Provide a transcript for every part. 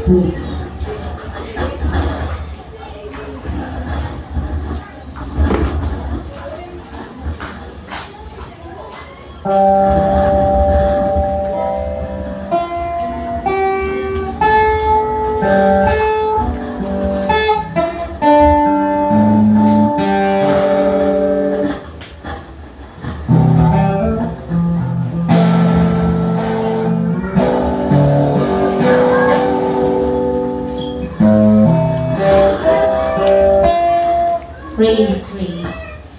Please. Praise.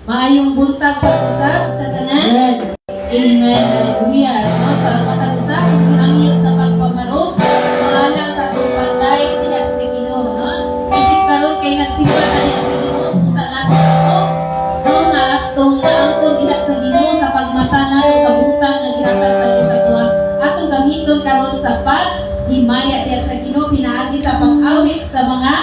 Maayong buntag pag-usap sa tanan. Amen. Hallelujah. No? Sa matag-usap, ang iyo sa pagpamaro, maalang sa atong pantay, tinag sa Ginoo, no? Isip karon kay nagsimba na niya sa Ginoo sa atong puso, no? Nga atong naangkon tinag sa Ginoo sa pagmata nato sa butang nga gihatag sa Dios sa tuwa. Atong gamiton karon sa paghimaya niya sa Ginoo pinaagi sa pag-awit sa mga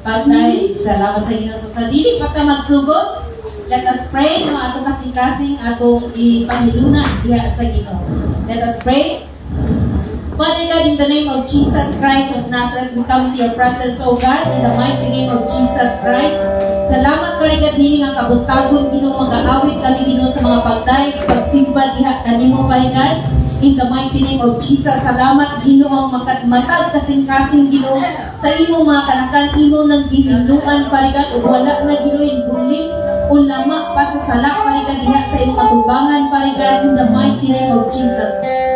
pagtay. Salamat sa Ginoo. Sa dili pa ta magsugod, let us pray no atong kasing-kasing atong ipanhilunan diha sa Ginoo. Let us pray. Father God, in the name of Jesus Christ of Nazareth, we come to your presence, O God, in the mighty name of Jesus Christ. Salamat, Father God, hindi nga kabutagon, Ginoo, mag-aawit kami, Ginoo, sa mga pagtay, pagsimba diha kanimo, Father God. In the mighty name of Jesus, salamat, Ginoo, ang matag kasing-kasing, Ginoo, sa imong mga kanakan, imo nang gihinluan, Father God, ug wala na, Ginoo, yung buling o lama pa sa salak, Father God, diha sa imong katubangan, Father God, in the mighty name of Jesus.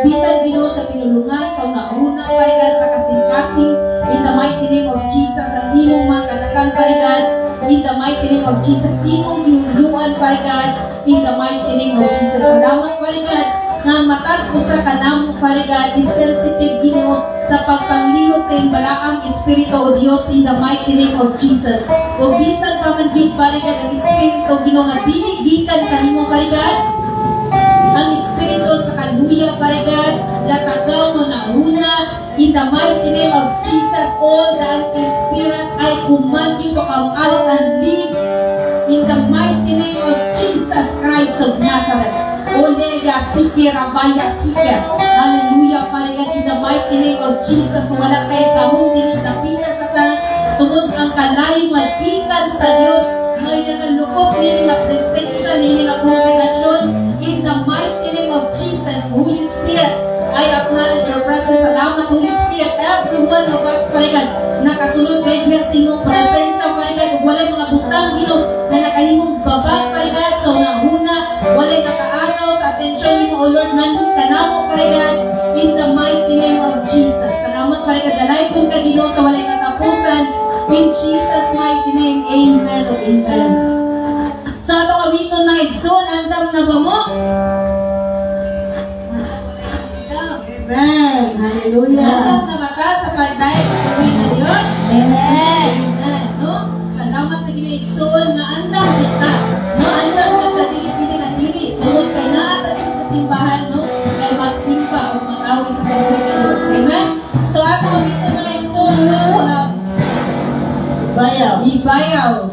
Bisan, Ginoo, sa pinulungan, sa una, Father God, sa kasing-kasing, in the mighty name of Jesus, ang imong mga kanakan, Father God, in the mighty name of Jesus, imong gihinluan, Father God, in the mighty name of Jesus. Salamat, Father God, nga matag usa ka namo, Father God, is sensitive, Ginoo, sa pagpanglihok sa imbalaang Espiritu o Dios in the mighty name of Jesus. O bisan pa man gyud, Father God, ang Espiritu, Ginoo, nga dinigikan kanimo, Father God, ang Espiritu sa kaluya, Father God, latagaw mo na una, in the mighty name of Jesus, all the unclean spirit, I command you to come out and live in the mighty name of Jesus Christ of Nazareth. Oleya Sike Rabaya Sike. Hallelujah, Father God, in the mighty name of Jesus. Wala kayo kahong dinitapina sa tanas. Tungod ang kalayo nga ikan sa Diyos. Ngayon na lukop nini na presensya, nini na kongregasyon. In the mighty name of Jesus, Holy Spirit, I acknowledge your presence. Salamat, Holy Spirit. Every one of us, Father God, nakasunod kayo sa inyong presensya, Father God. Kung walay mga butang, Ginoo, na nakalimong babag, Father God, sa unang-una, walay nakaagaw sa atensyon mo, O Lord, nandun ka na mo, Father God, in the mighty name of Jesus. Salamat, Father God. Dalay kong ka, Ginoo, sa walay katapusan. In Jesus' mighty name, amen o amen. So, itong awiton mga igsoon, andam na ba mo? Amen. Hallelujah. Andam na ba ta sa pagdahil sa pagawin na Diyos? Amen. Amen. No? Salamat sa ginoo igsoon na andam siya ta. No? Andam siya ta, dili nga dili. Tungod kay naa sa simbahan, no? Kaya magsimba o mag-awit sa pagawin na Diyos. Amen? So, ako awiton mga igsoon, no? Ibayaw.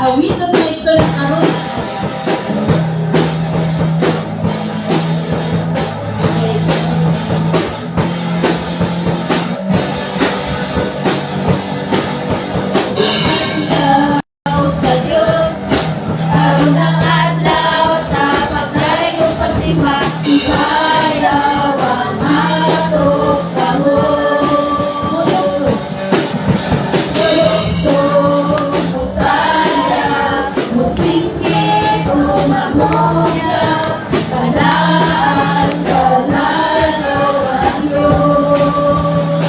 awit at maigsoon ang aron na. Sa Diyos, karon ang adlaw sa pagdayo pagsimba, ibayaw ang atong pangulokso. Mulokso, musaya, musingkit, umamulya, kalaan, kalalo ang Diyos.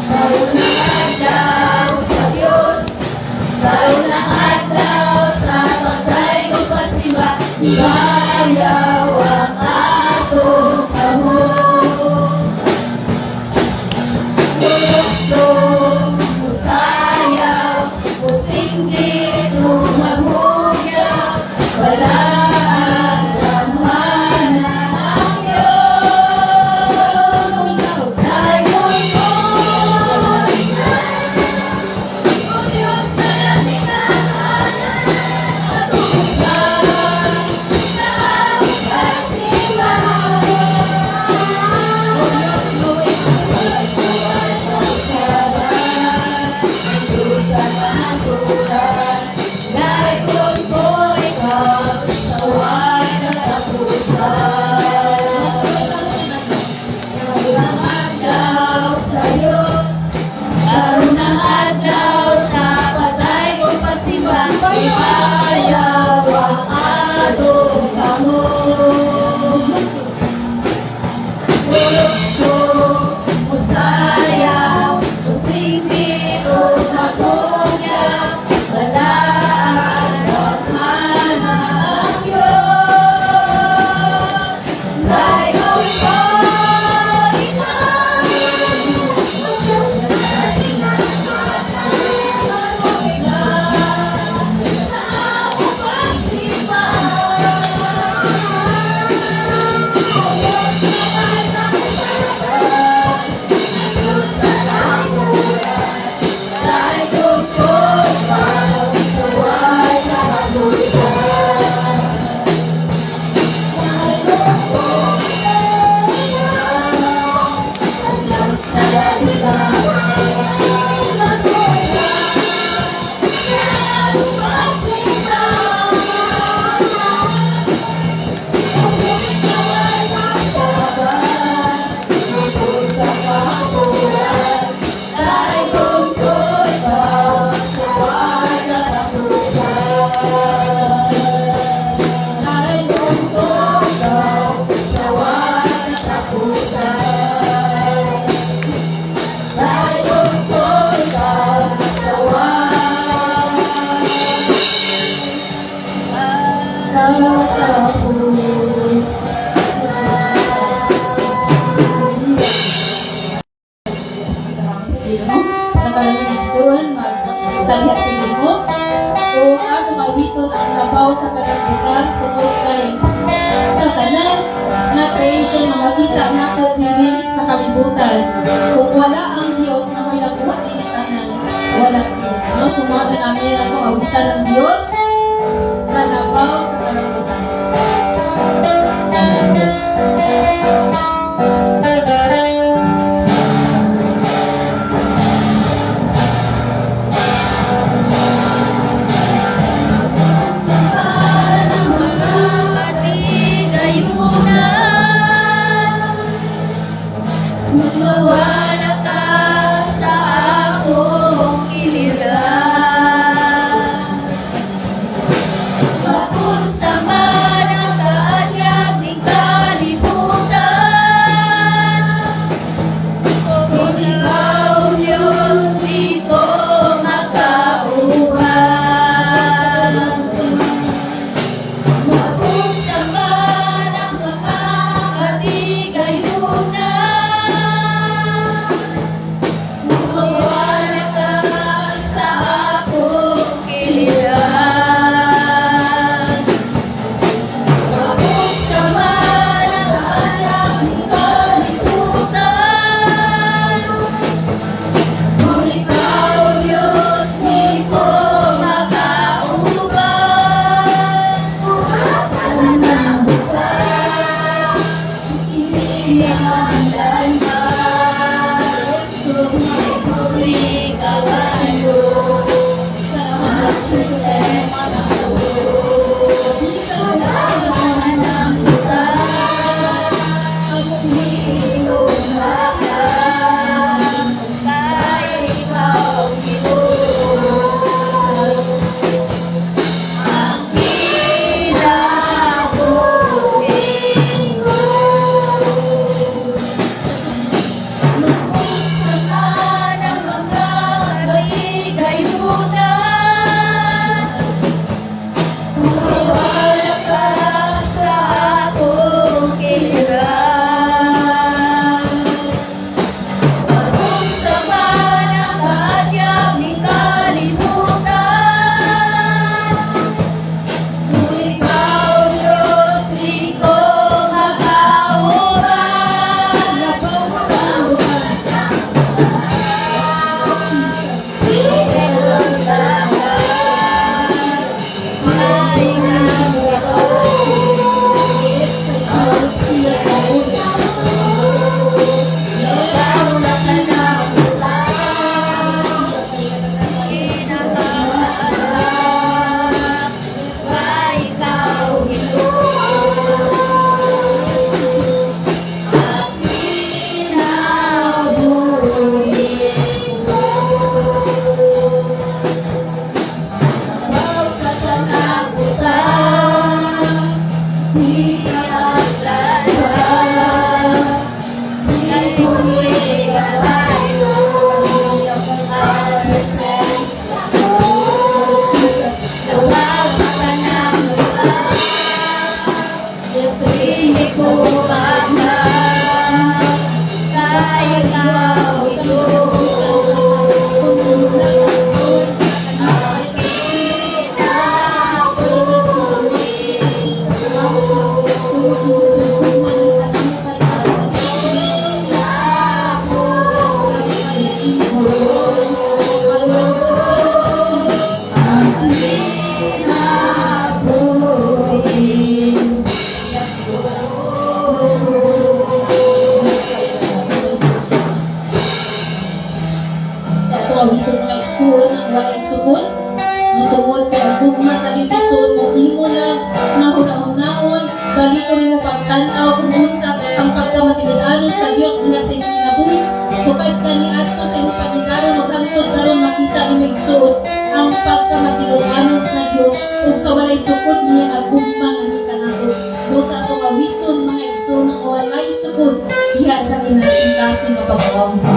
Karon ang adlaw sa Diyos, karon ang adlaw sa pagdayo pagsimba, ibayaw ang atong pangulokso. Mulokso, musayaw, musinggit, umamugya, walaan kang mana ang Diyos. Dayon ko, o Diyos na lamig ang kanan, matulungan sa aming pagsimbahan. O Diyos, luway ang pagbuhay ng sabat, ang sa kanaturan, dahil kung ko ikaw, saway na kapusan. Karon ang adlaw sa Diyos, karon ang adlaw sa pagdayo pagsimba, ibayaw ang atong kamot. Mulokso, musayaw, musingkit, umamugya, walaan ang mana ang Diyos. Dayon ko, ikaw, sa ating sa among Sa kaluminagsuhan, magtaliha sila mo. O ato mawiton ang labaw sa kalambutan tungkol kay sa kanan na creation na makita nato pilit sa kalibutan. Kung wala ang Diyos na may nakuha ni tanan, wala pilit. No? Sumaga namin ako awitan ng Diyos sa labaw sa kalambutan. Magmawala ka sa akong iliran. awiton mga igsoon ang walay sukod. Tungod kay ang gugma sa Diyos igsoon mo imo lang nga hunahunahon dali ka nimo pagtan-aw kung unsa ang pagkamatinud-anon sa Dios diha sa inyong kinabuhi. So kahit kani adto sa imong paginaron ug hangtod karon makita nimo igsoon ang pagkamatinud-anon sa Dios ug sa walay sukod niya ang gugma nga gikanako. Do sa atong awiton mga igsoon ang walay sukod diha sa kinasing-kasing nga pag-awit.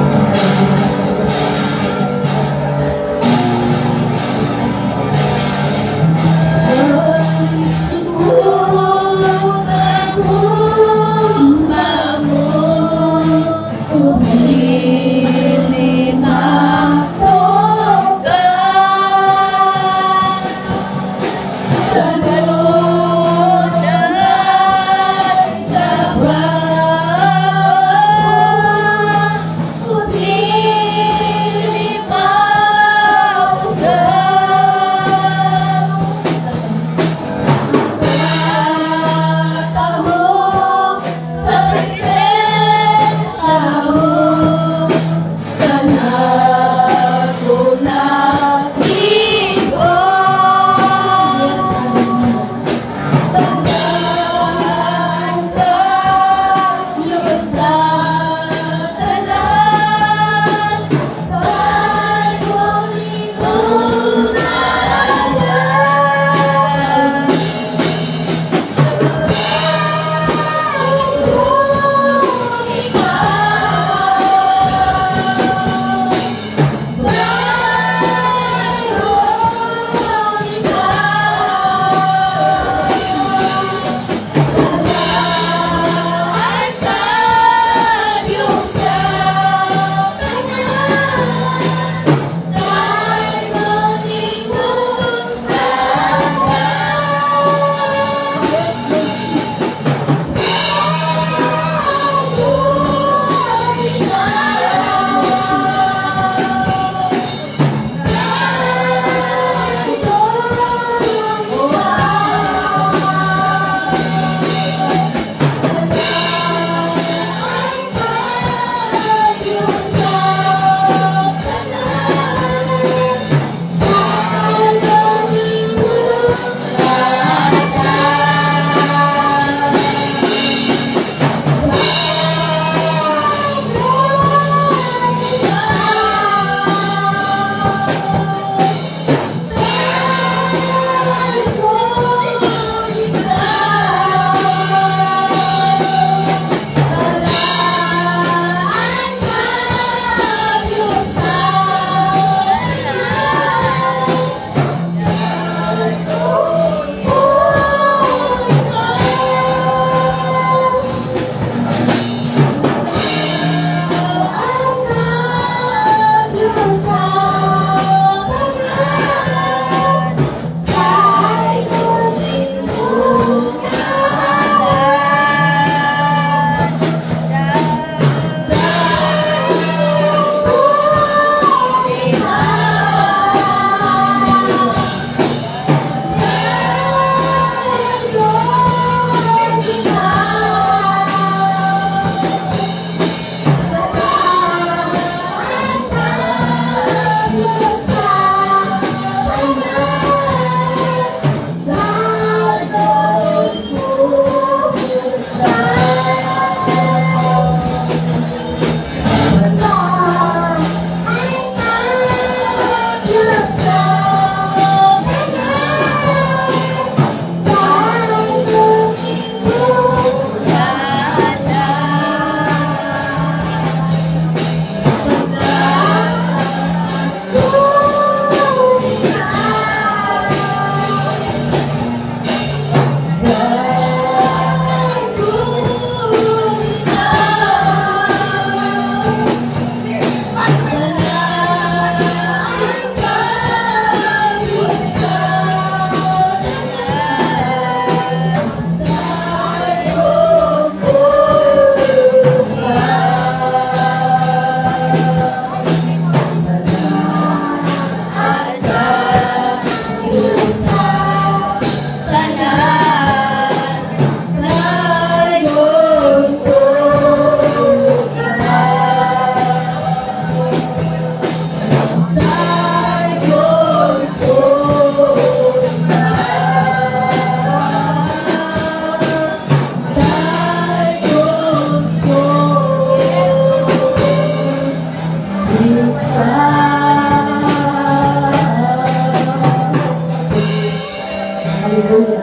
Hallelujah.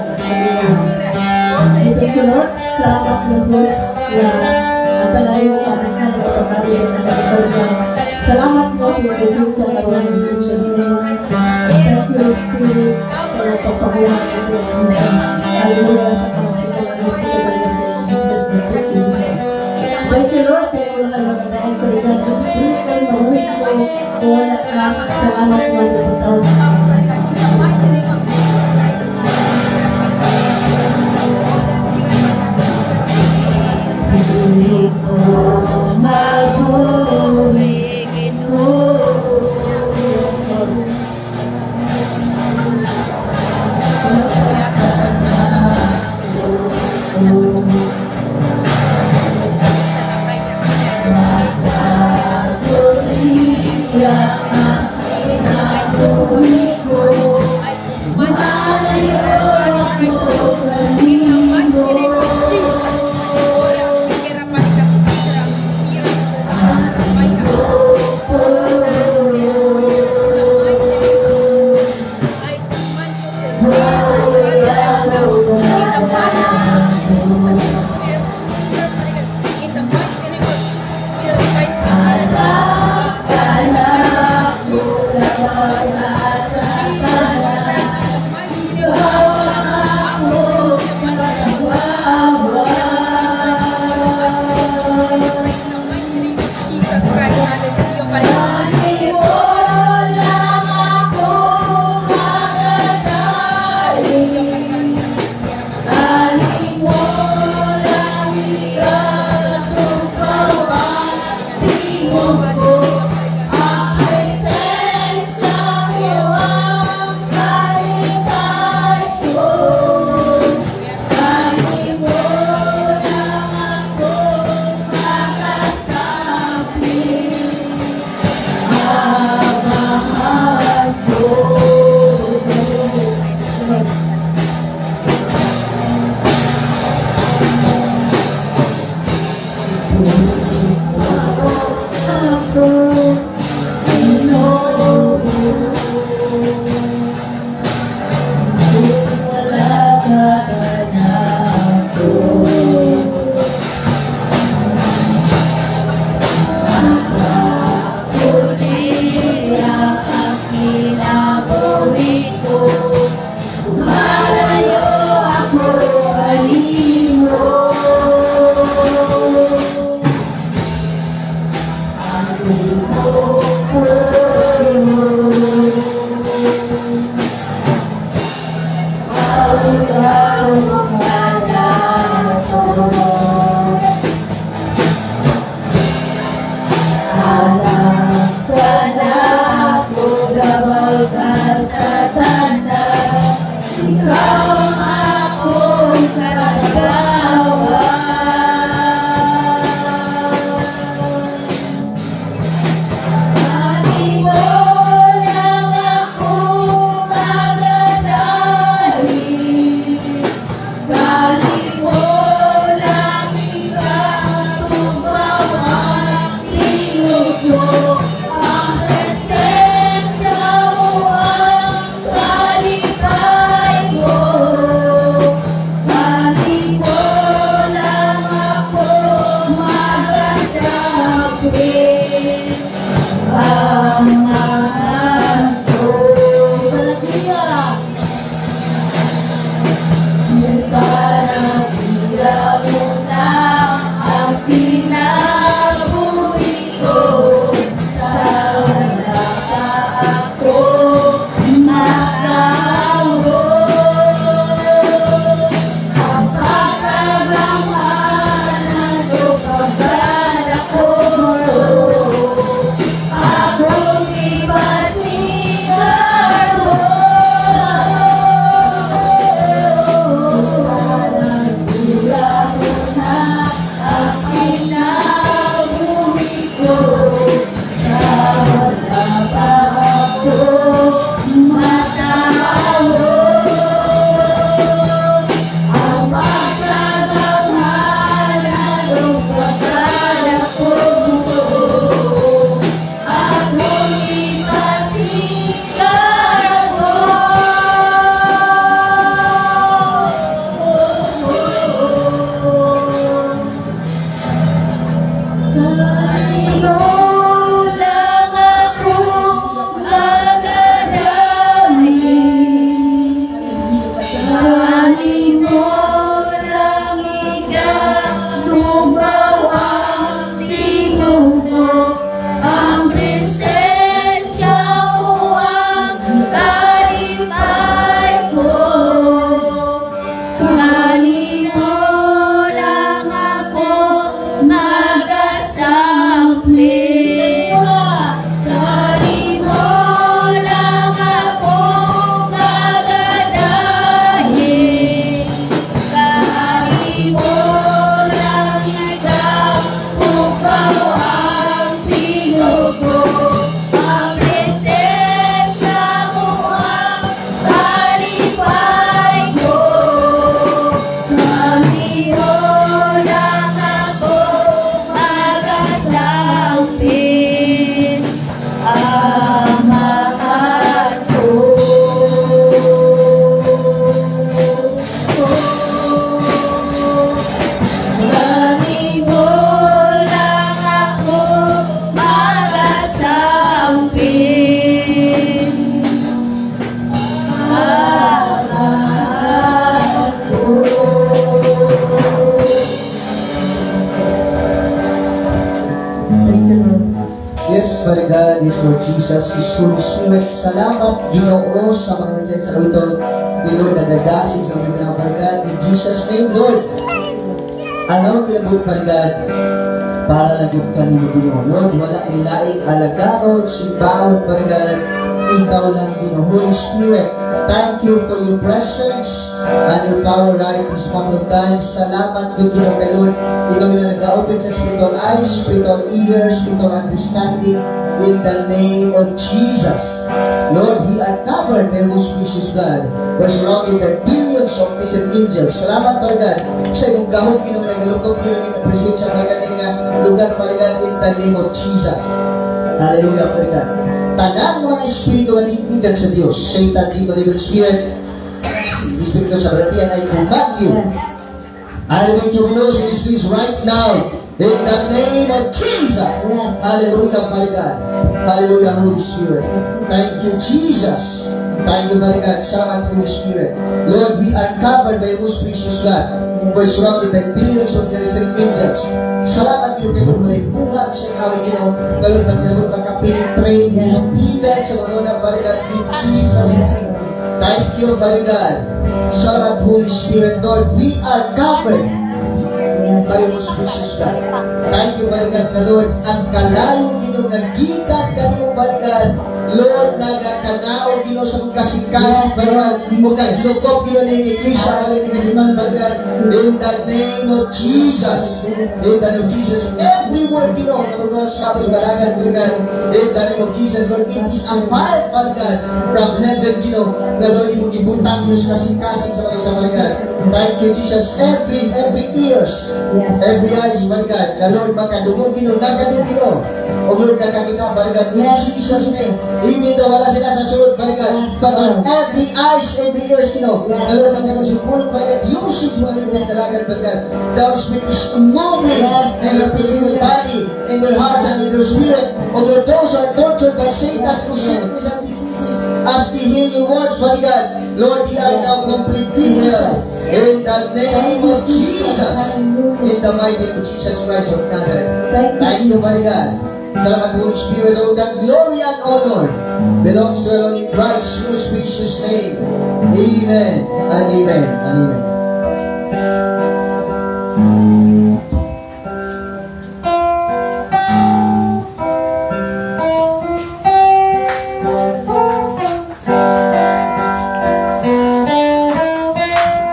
Thank you, Lord. Salamat ng Diyos na ang palayo para ka sa pagkakariya sa pagkakariya. Salamat po sa presensya ng Lord ng Diyos. Thank you, Spirit, sa pagpapabuhay ng Diyos. Hallelujah sa pangasinan ng Spirit sa Jesus. Thank you, Jesus. Thank you, Lord. Kaya wala ka magdaan ko rin. Hindi kayo mahulit ko. Wala ka. Salamat po sa pagkakariya sa pagkakariya. Ay, Lord Jesus. His Holy Spirit, salamat, Ginoo, sa mga nagsaya sa kawiton. Lord, nagadasig sa mga kinapagal. In Jesus' name, Lord, alam mo kinabot, Palgad, para lagot ka ni Ginoo. Lord, wala ilaing alagaron, simbawon, Palgad, ikaw lang, Ginoo. Holy Spirit, thank you for your presence and your power right this moment of time. Salamat, good Ginoo, kay Lord. Ikaw yung nag-open sa spiritual eyes, spiritual ears, spiritual understanding, in the name of Jesus. Lord, we are covered by your most precious blood. We're surrounded by billions of prison angels. Salamat, Palgad, sa iyong gahong Ginoo, nagalukot Ginoo, nag-present sa Palgad, lugar, Palgad, in the name of Jesus. Hallelujah, Palgad. Tanan mga espiritu na nilitigan sa Diyos. Satan, evil, evil spirit, espiritu sa beratian ay command you. I make you close in this place right now. In the name of Jesus. Hallelujah, Father God. Hallelujah, Holy Spirit. Thank you, Jesus. Thank you, Father God. Salamat, Holy Spirit. Lord, we are covered by your most precious blood. We're surrounded by billions of ministering angels. Salamat, Ginoo, kayo mulay buhat sa kawin, Ginoo. Lord, magkapenetrate, even sa mga unang, Father God, in Jesus' name. Thank you, Father God. Salamat, Holy Spirit. Lord, we are covered by your most precious blood. Thank you, Father God, na Lord, ang kalayong Ginoo, nagikat kanimo, Father God, Lord, nagakanao Ginoo sa mga kasing-kasing, Father God, o naglukop Ginoo na yung iglesia, Father God, in the name of Jesus. In the name of Jesus, every word Ginoo, na magawa sa kapit balagan, Father God, in the name of Jesus, Lord, it is a fire, Father God, from heaven, Ginoo, na Lord, mo gibutang Ginoo sa kasing-kasing sa mga Father God. Thank you, Jesus. Every ears, every eyes, Father God, na Lord, makadungog Ginoo, nagadung Ginoo, o Lord, nakakita, Father God, in Jesus' name. Even though wala sila sa sunod, Father God, but on every eyes, every ears, Ginoo, na Lord, nakakita sa full, Father God, usage mo rin ng dalagan, Father God. The Holy Spirit is moving in your physical body, in your hearts, and in your spirit. O Lord, those who are tortured by Satan through sickness and diseases, as they hear your words, Father God, Lord, they are now completely healed. In the name of Jesus, in the mighty name of Jesus Christ of Nazareth. Thank you, Father God. Salamat, Holy Spirit, all that glory and honor belongs to alone in Christ's most precious name. Amen and amen and amen.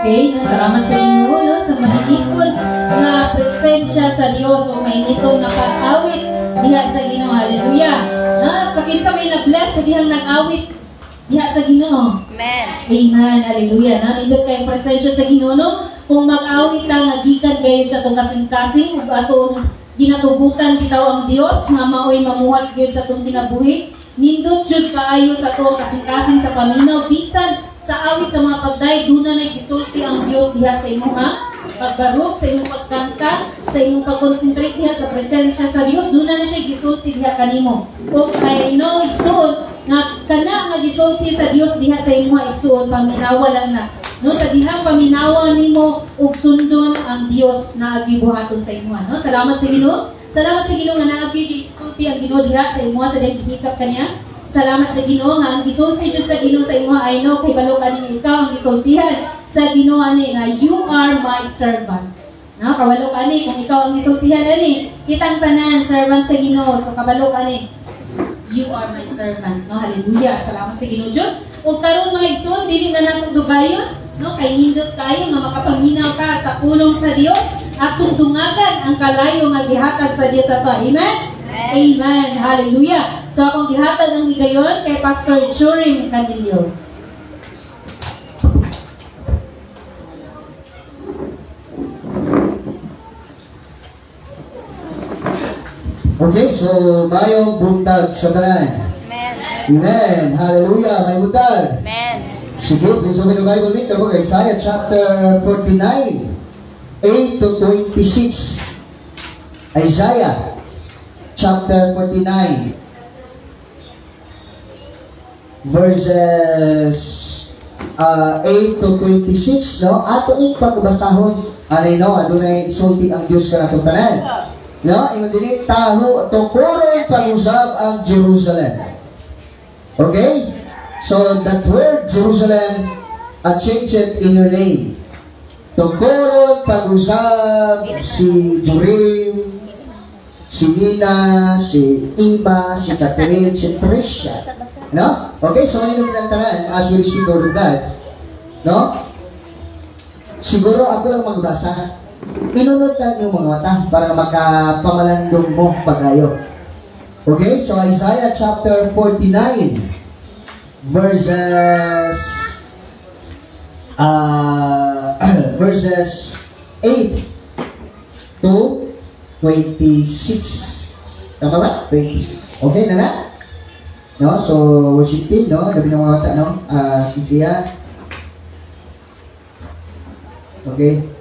Okay, no, salamat sa inyo, no, sa mainikon na presensya sa Dios o mainikon na pag-awit diha sa Ginoo. Hallelujah. Na sa kinsa may na-bless sa dihang nag-awit diha sa Ginoo. Amen. Amen. Hallelujah. Na nindot kay presensya sa Ginoo, no? Kung mag-awit lang nagikan kayo sa tong kasing-kasing ug atong ginatubutan bitaw ang Dios nga maoy mamuhat gyud sa tong kinabuhi. Nindot jud kaayo sa tong kasing-kasing sa paminaw bisan sa awit sa mga pagday, duna na gisulti ang Dios diha sa imong pagbarog, sa imong pagkanta, sa imong pag-concentrate diha sa presensya sa Dios, duna na siya gisulti diha kanimo. O kay no igsoon nga kana nga gisulti sa Dios diha sa imong igsoon, paminawa lang na. No, sa dihang paminawa nimo ug sundon ang Dios na agibuhaton sa imo, no? Salamat sa Ginoo. Salamat sa Ginoo nga naagi gisulti ang Ginoo diha sa imo sa dihang gihikap kaniya. Salamat sa Ginoo nga ang gisulti jud sa Ginoo sa imo ay no kay balo kaning ikaw ang gisultihan sa Ginoo ani nga you are my servant. No, kabalo kani kung ikaw ang gisultihan ani, kitang tanan servant sa Ginoo. So kabalo kani you are my servant. No, hallelujah. Salamat sa Ginoo jud. Ug karon mga igsoon dili na nato dugayon, no, kay hindot kayo nga makapaminaw ka sa pulong sa Dios at tungtungagan ang kalayo nga gihatag sa Dios ato. Amen. Amen. Hallelujah. So akong gihatag ang higayon kay Pastor Jorim Canillo. Okay, so mayong buntag sa tanan. Amen. Amen. Hallelujah. May buntag. Amen. Sige, please open the Bible with me. Isaiah chapter 49, 8 to 26. Isaiah chapter 49, verses 8 to 26, no? Ato ning pagbasahon, ano no, adunay isulti ang Dios kanatong tanan. No, ingon dili taho tukuron pag-usab ang Jerusalem. Okay? So that word Jerusalem, change it in your name. Tukuron pag-usab si Jorim, si Nina, si Iba, si Catherine, si Tricia. No? Okay, so ano yung tanan as we speak of God? No? Siguro ako lang magbasa. Inunod lang yung mga mata para makapamalandong mo pagayo. Okay, so Isaiah chapter 49 verses verses 8 to 26. Tama ba? 26. Okay na na? No? So, worship team, no? Gabi ng mga mata, no? Sisiya. Okay.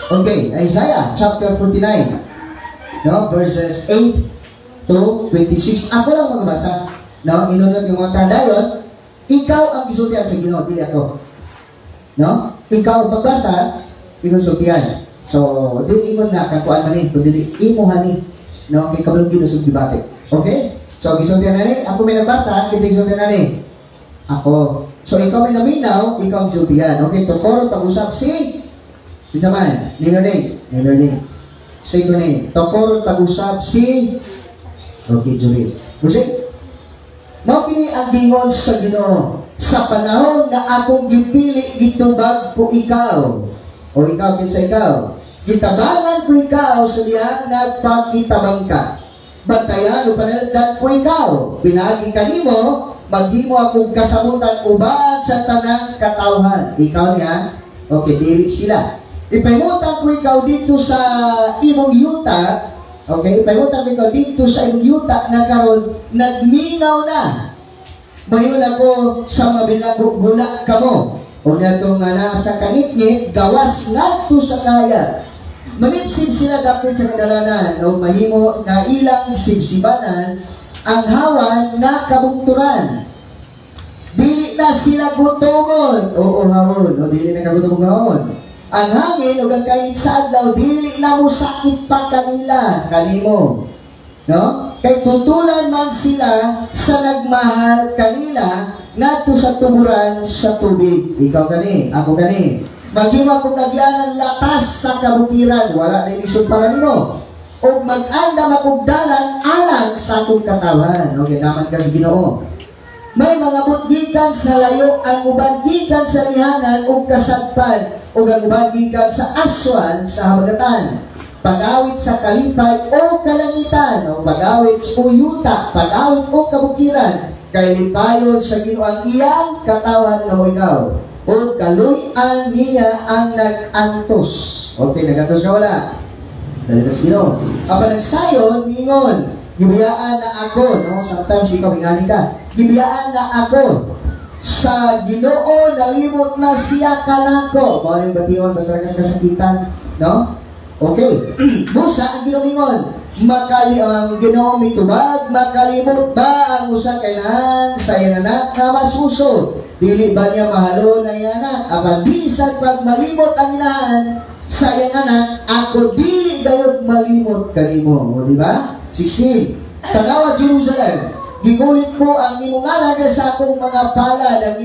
Okay, Isaiah chapter 49, no, verses 8 to 26. Ako lang magbasa, no, inunod yung mga dayon, ikaw ang gisultihan sa Ginoo, dili ako. No? Ikaw magbasa, inusultihan. So, dili ingon na kakuan man ni, kundi imo hani, no, kay kablong gilusog dibate. Okay? So, gisultihan na ni, ako may nagbasa, kinsa gisultihan na ni? Ako. So, ikaw may naminaw, ikaw ang gisultihan. Okay, tukoro pag-usap si Isa man, name. Say ko name. Tokoro pag-usap si okay, Jory. Music? Mao kini ang gingon sa Ginoo. Sa panahon na akong gipili gitubag ko ikaw. O ikaw kinsa ikaw? Gitabangan ko ikaw sa diha nagpakitabang ka. Bantayan o panalagdan ko ikaw. Pinagi kanimo, maghimo akong kasabutan uban sa tanang katawhan. Ikaw niya? Okay, dili sila. Ipaimutan ko ikaw dito sa imong yuta, okay? Ipaimutan ko ikaw dito sa imong yuta na karon nagmingaw na. Mayon ako sa mga binagugula kamo. O nato nga nasa kanitngit, gawas ngadto sa kaya. Manipsib sila dapit sa kadalanan o mahimo na ilang sibsibanan ang hawan na kabungturan. Dili na sila gutomon. Oo, hawon. O dili na kagutomon hawon. Ang hangin o ang kainit sa adlaw, dili na mo sakit pa kanila, kanimo. No? Kay tutulan man sila sa nagmahal kanila ngadto sa tumuran sa tubig. Ikaw kani, ako kani. Maghimo ko kagyanan latas sa kabutiran, wala na ilisod para nimo. O mag-andam akong dalan alang sa akong katawan. Okay, naman ka sa Ginoo. May mga butgikan sa layo, ang uban gikan sa lihanan o kasagpan, o ang uban gikan sa aswan sa habagatan. Pag-awit sa kalipay o kalangitan, o pag-awit sa uyuta, pag-awit o kabukiran, kay lipayon sa Ginoo ang iyang katawan nga mo ikaw. O kaluy-an niya ang nag-antos. Okay, nag-antos ka wala? Dalitas Ginoo. Apa nagsayon, ingon, gibiyaan na ako, no? Sometimes ikaw ingani ka. Gibiyaan na ako sa Ginoo, nalimot na siya kanako. Maraming batiyon, basta kasakitan, no? Okay. Musa ang ginumingon. Ang Ginoo mitubag, makalimot ba ang usa kay naan sa anak na masuso? Dili ba niya mahalo na anak? Apan bisag pag malimot ang inahan sa iyang anak, ako dili gayud malimot kanimo. O di ba? 16. Tanawa Jerusalem, gigulit ko ang imong alaga sa akong mga palad, ang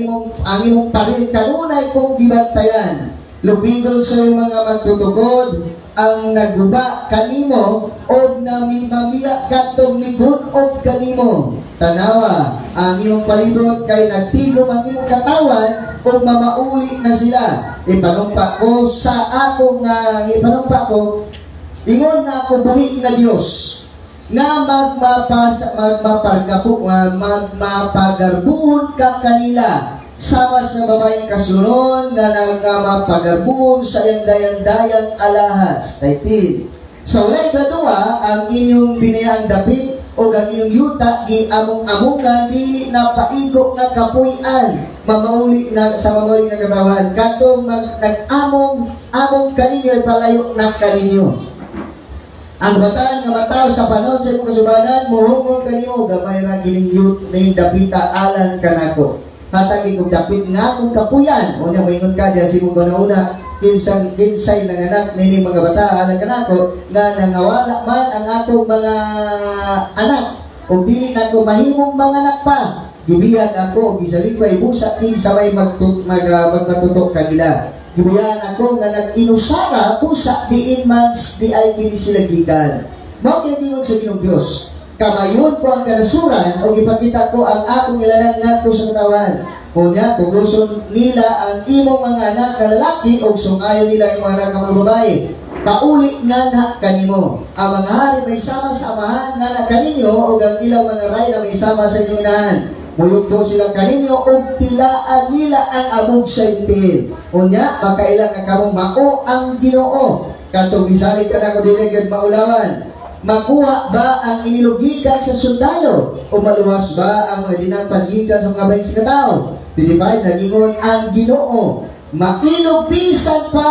imong parin kanunay kong gibantayan. Lubidol sa iyong mga magtutukod, ang naguba kanimo, o namimamiya katong migunog kanimo. Tanawa, ang iyong palibot kay nagtigom ang iyong katawan, o mamauli na sila. Ipanumpa ko sa akong, ipanumpa ko, ingon na ako buhi na Diyos, nga magmapagarbuhon ka kanila sama sa babaeng kasunod na nagmapagarbuhon sa iyang dayan-dayang alahas. Type. So, walay badua ang inyong binayang dapit o ang inyong yuta di among-amungan dili na paigok na kapuy-an mamauli na sa mamauli na katawan katong nag-among kaninyo palayo na kaninyo. Ang batan nga mataw sa panon sa imong kasubanan muhungong kanimo gamay ra giningyot ning dapita alang kanako. Hatag ikog dapit nga akong kapuyan. Unya moingon ka diha sa imong una, kinsay nanganak nini mga bata alang kanako nga nangawala man ang akong mga anak o dili nako mahimong mga anak pa gibiyan ako gisalipay busa kinsa may magmatutok kanila gibiyan ako nga nag-inusara busa diin man di ay kini sila gikan mao kinaingon sa Ginoong Dios kamayon ko ang kanasuran o ipakita ko ang akong ilalang ngadto sa katawan kunya tuguson nila ang imong mga anak na lalaki o sungayon nila ang mga anak na babae pauli nga na kanimo ang mga hari may sama sa amahan nga na kaninyo o ang ilaw mga ray na may sama sa inyong inahan Muyugdo sila kaninyo o tilaan nila ang abog sa intil. Unya, makailang nga kamong mao ang Ginoo. Katong bisalik ka na ko diligid maulawan. Makuha ba ang inilugikan sa sundalo? O maluwas ba ang mga dinagpangikan sa mga bayan sa tao? 55, nagingon ang Ginoo. Mailubisan pa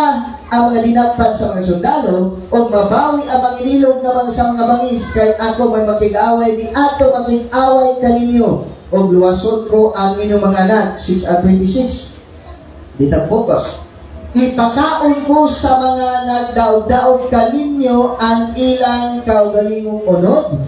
ang mga dinagpan sa mga sundalo o mabawi ang mga inilog na mga sa mga bangis kahit ako may makig-away di ato makig-away kaninyo o luwason ko ang inyong mga anak 6:26 ditang focus ipakaon ko sa mga nagdaog-daog kaninyo ang ilang kaugalingong unod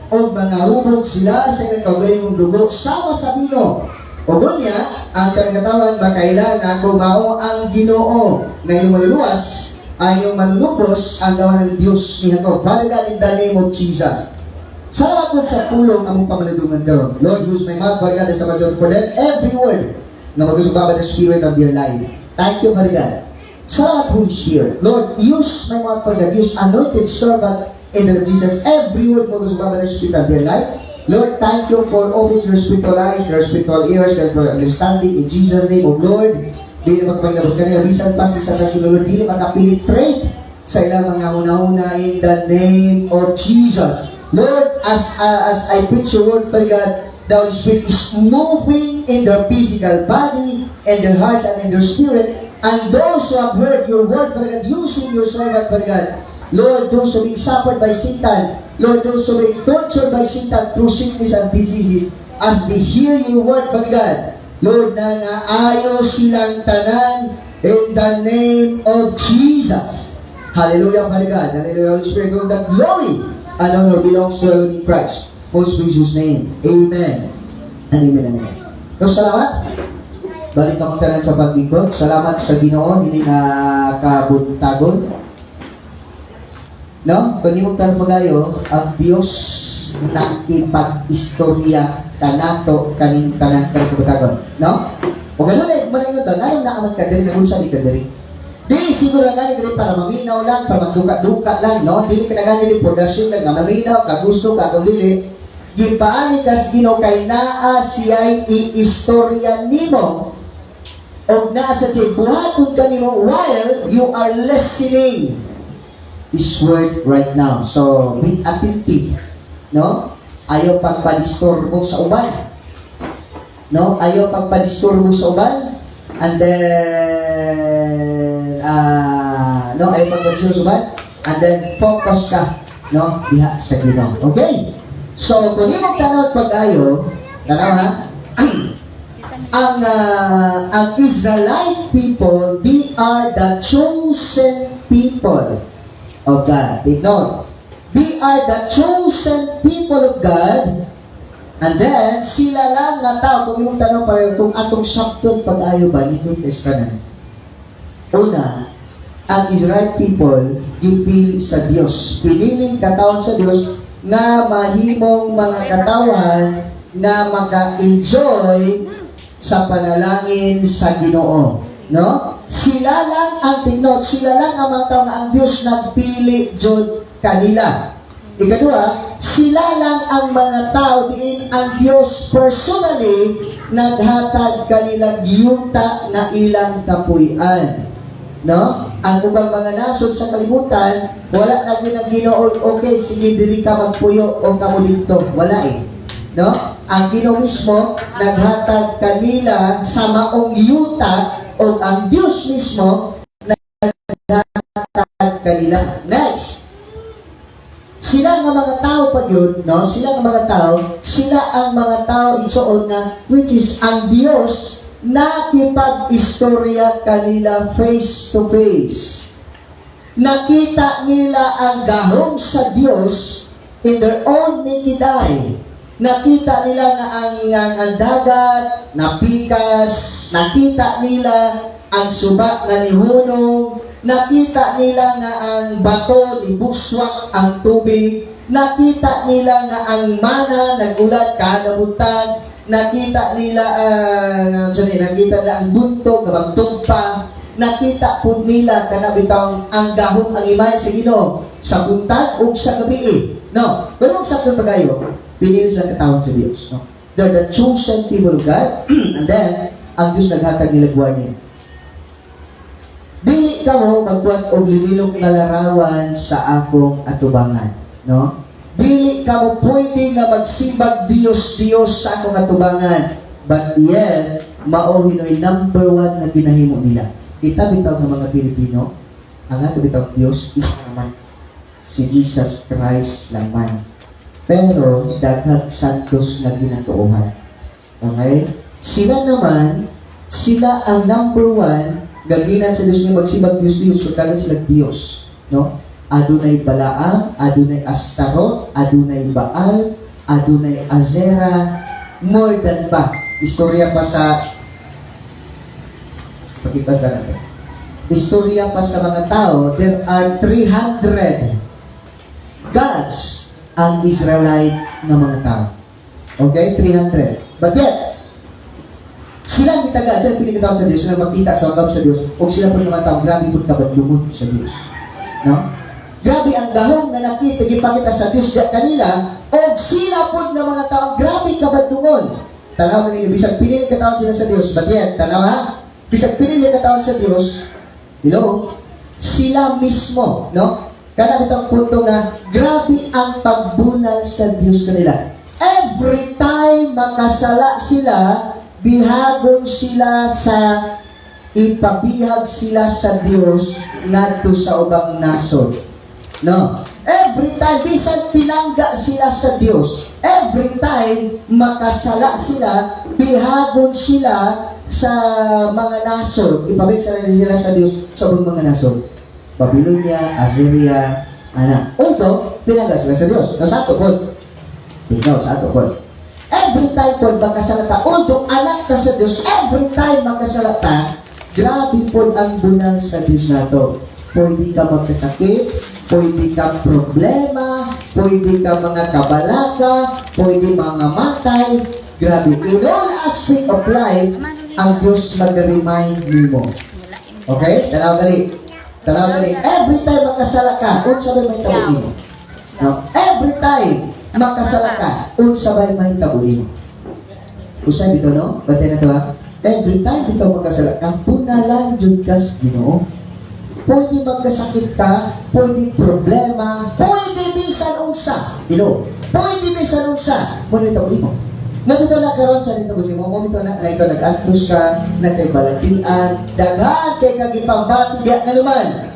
o mga hubog sila sa ilang kaugalingong dugo sama sa bino o gunya, ang kanagatawan makailangan kung mao ang Ginoo na iyong maluluwas ay iyong manunubos ang gawa ng Diyos niya ko. Father God, in the name of Jesus. Salamat po sa pulong among pamanadungan karon. Lord, use my mouth, Father God, as a result for them every word na magusubaba ng Spirit of their life. Thank you, Father God. Salamat, Holy Spirit. Lord, use my mouth, Father God. Use anointed servant in the name of Jesus. Every word magusubaba ng Spirit of their life. Lord, thank you for opening your spiritual eyes, your spiritual ears, and for understanding. In Jesus' name, O Lord, di na magpaglalabot ka nila. Bisan pa sa kasi Lord, di na makapenetrate sa ilang mga una-una in the name of Jesus. Lord, as I preach your word, Father God, the Holy Spirit is moving in their physical body, in their hearts, and in their spirit. And those who have heard your word, Father God, using your servant, Father God, Lord, those who have been suffered by Satan, Lord, those who have been tortured by Satan through sickness and diseases, as they hear your word, Father God, Lord, na naayo silang tanan in the name of Jesus. Hallelujah, Father God. Hallelujah, Holy Spirit. All the glory and honor belongs to our in Christ. Most precious name. Amen. And amen, amen. So, salamat. Balik ang tanan sa paglingkod. Salamat sa Ginoo, hindi na kabuntagon. No? Kung di mo pagayo, ang Diyos nakipag-istorya kanato kaning tanan kabutagon. No? O ganun eh, manayot lang, anong naaman ka diri, nabunsa di ka diri. Di siguro gani diri para maminaw lang, para magduka-duka lang, no? Dili ka na gani for the sake lang, maminaw, kagusto, kung dili. Gipaani kas Ginoo kay naa siya'y i-istorya nimo. O naa sa siya, buhaton ka nimo while you are listening this word right now. So, be attentive. No? Ayaw pagpadisturbo sa uban. No? Ayaw pagpadisturbo sa uban. And then, no? Ayaw pagpadisturbo sa uban. And then, focus ka. No? Diha sa Ginoo. Okay? So, kung di mo tanong pag-ayo, tanaw ha? ang Israelite people, they are the chosen people of God. Ignore. They are the chosen people of God. And then, sila lang nga tao. Kung yung tanong pa kung atong sabtod pag-ayo ba, nito test ka na. Una, ang Israelite people, gipili sa Diyos. Piniling katawan sa Diyos na mahimong mga katawan na maka-enjoy sa panalangin sa Ginoo. No? Sila lang ang tinod, sila lang ang mga tao na ang Diyos nagpili jud kanila. Ikadua, sila lang ang mga tao diin ang Diyos personally naghatag kanila giyunta na ilang kapuy-an. No? Ang ubang mga nasod sa kalibutan, wala na gyud ang Ginoo, okay, sige dili ka magpuyo o kamo dito. Wala eh. No? Ang Ginoo mismo naghatag kanila sa maong yuta o ang Diyos mismo naghatag kanila. Next. Sila nga mga tao pa yun, no? Sila nga mga tao, sila ang mga tao isuon nga which is ang Diyos nakipag-istorya kanila face to face. Nakita nila ang gahom sa Dios in their own naked eye. Nakita nila nga ang dagat napikas, nakita nila ang suba nga nihunog, nakita nila nga ang bato ibuswak ang tubig, nakita nila nga ang mana nagulat kada buntag, nakita nila nakita nila ang buntog nga magtumpa, nakita po nila kanabitaw ang gahom ang imay sa Ginoo sa buntag ug sa gabi. No, pero sa pagayo, pinili sa katawan sa Dios. No? They're the chosen people of God, and then ang Dios naghatag nila warning. Dili ka mo magbuhat og lililok nga larawan sa akong atubangan, no? Dili ka mo pwede nga magsimbag Dios sa akong atubangan, but yet mao hinoy number 1 na ginahimo nila. Kita bitaw ng mga Pilipino, ang ato bitaw Dios is naman si Jesus Christ lamang. Pero daghang santos na ginatuohan. Okay? Sila naman, sila ang number 1 gaginan sa Diyos niya magsibag Diyos, kaya sila Diyos. No? Adunay Balaam, adunay Astarot, adunay Baal, adunay Azera, more than pa. Istorya pa sa pagkipagdala. Istorya pa sa mga tao, there are 300 gods ang Israelite na mga tao. Okay? 300. But yet, sila ang gitagaan, sila pinagkatawag sa Diyos, sila magkita sa agam sa Diyos, o sila po naman tao, grabe po kabadlumot sa Diyos. No? Grabe ang gahom na nakita, gipakita sa Diyos kanila, o sila po ng mga tao, grabe kabadlumon. Tanaw na ninyo, bisag pinili katawag sila sa Diyos, but yet, tanaw ha? Bisag pinili katawag sa Diyos, hello? Sila mismo, no? Kana bitang punto nga, grabe ang pagbunal sa Diyos kanila. Every time makasala sila, bihagon sila sa ipabihag sila sa Diyos ngadto sa ubang nasod. No? Every time, bisan pinangga sila sa Diyos, every time makasala sila, bihagon sila sa mga nasod. Ipabihag sila sa Diyos sa ubang mga nasod. Babylonia, Assyria, although, pinangga sila sa Diyos. Nasato po. Ikaw, sato po. Every time po makasalata, although anak ka sa Diyos, every time makasalata, grabe po ang bunal sa Diyos nato. Pwede ka magkasakit, pwede ka problema, pwede ka mga kabalaka, pwede mga matay. Grabe. In all aspect of life, ang Diyos mag-remind mo. Okay? Tanaw dali. Every time makasala ka, unsabay may tabuin mo. No? Every time makasala ka, unsabay may tabuin mo. Usay dito, no? Batay na ito, ha? Every time dito makasala ka, punalan dyan kas Ginoo. Pwede magkasakit ka, pwede problema, pwede bisan unsa. Ilo, pwede bisan unsa. Muna ito mo. Nabito na karon sa dito mo, mabito na ito nag-antos ka, nagkaibalatian, daghan kay kagipambati, diya na naman.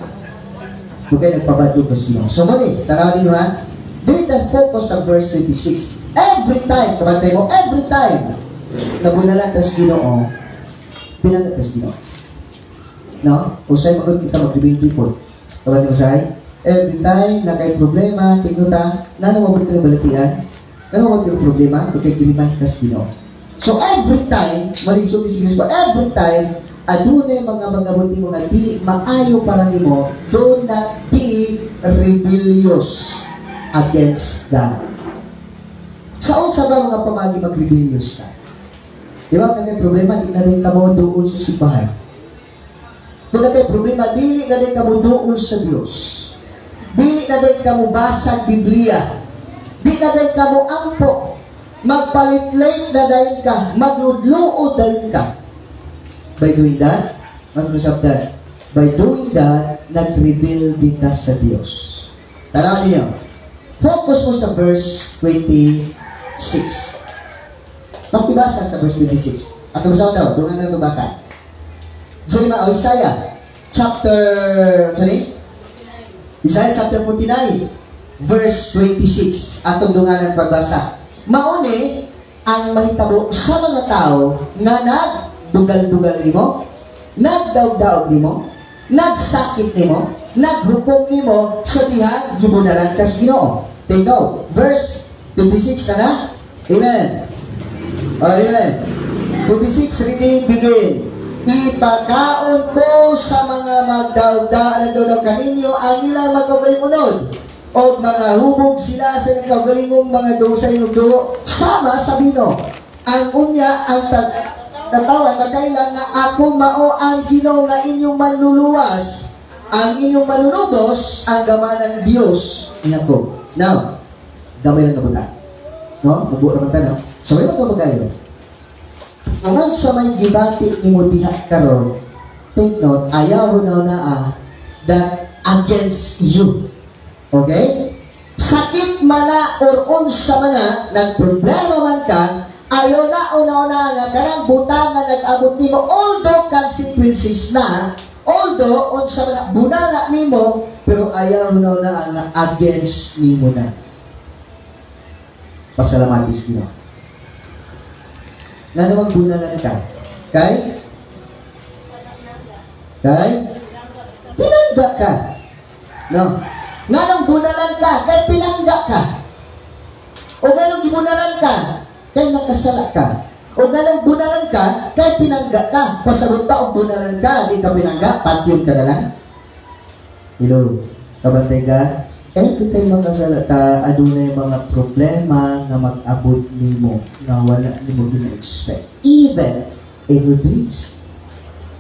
Bukay nagpabadlo ka siya. So muli, tanaw ninyo ha, dito focus sa verse 26. Every time, kabantay mo, every time, nabunalan ka sa Ginoo, pinanggat ka sa Ginoo. No? Usay magod kita mag-20 po. Kabantay mo say, every time na kay problema, tingnuta, nanong mabot ka ng balatian, ano ang problema? Ito kay Giriman Casino. So every time, malisog si Kristo, every time, adunay mga buti mga dili maayo para nimo, do not be rebellious against God. Saon sa ba mga pamagi mag-rebellious ka? Di ba kaya problema, di na din ka mo doon sa simbahan. Kung na kayo problema, dili na din ka mo doon sa Diyos. Dili na din ka mo basag Biblia. Di na dahil ka mo ampo, magpalit-late na dahil ka, magludluod dahil ka. By doing that, mag-usap that, by doing that, nag-reveal din ka sa Diyos. Tanawan niyo, focus mo sa verse 26. Pagkibasa sa verse 26. At nabasa ko daw, doon na nabasa. Isaiah chapter 49. Verse 26, atong dunganan pagbasa. Mauni ang mahitabo sa mga tao nga nagdugal-dugal nimo, nagdaog-daog nimo, nagsakit nimo, naghukom nimo sa diha gibunalan kas Ginoo. Take note, verse 26 na. Amen. Amen. 26 reading begin. Ipakaon ko sa mga magdaog-daog kaninyo ang ilang magkagalingunod o mga hubog sila sa nagkagalingong mga dosa inudo sama sa bino. Ang unya ang tatawan magkailan nga ako mao ang Ginoo nga inyong manluluwas, ang inyong manunubos ang gamanang Dios inako. Now, gamay lang na no? Mabuo naman tayo. So, may mga magayon. Kung sa may gibati ni mo diha karon, take note, ayaw na that against you. Okay? Sakit mana or unsa mana, nagproblema man ka, ayaw na una nga kanang butangan nag-abot nimo, although consequences na, although unsa man bunala nimo, pero ayaw na nga against nimo na. Pasalamatis Ginoo. Nga namang bunalan ka? Kay pinangga ka. No. Nga nang bunalan ka, kay pinangga ka. O nga nang gibunalan ka, kay nakasala ka. O nga nang bunalan ka, kay pinangga ka. Pasabot pa o bunalan ka, di ka pinangga, patyon ka na lang. Hello, kabantay ka? Every time makasalata, adunay mga problema nga mag-abot nimo nga wala nimo gina-expect. Even every dreams.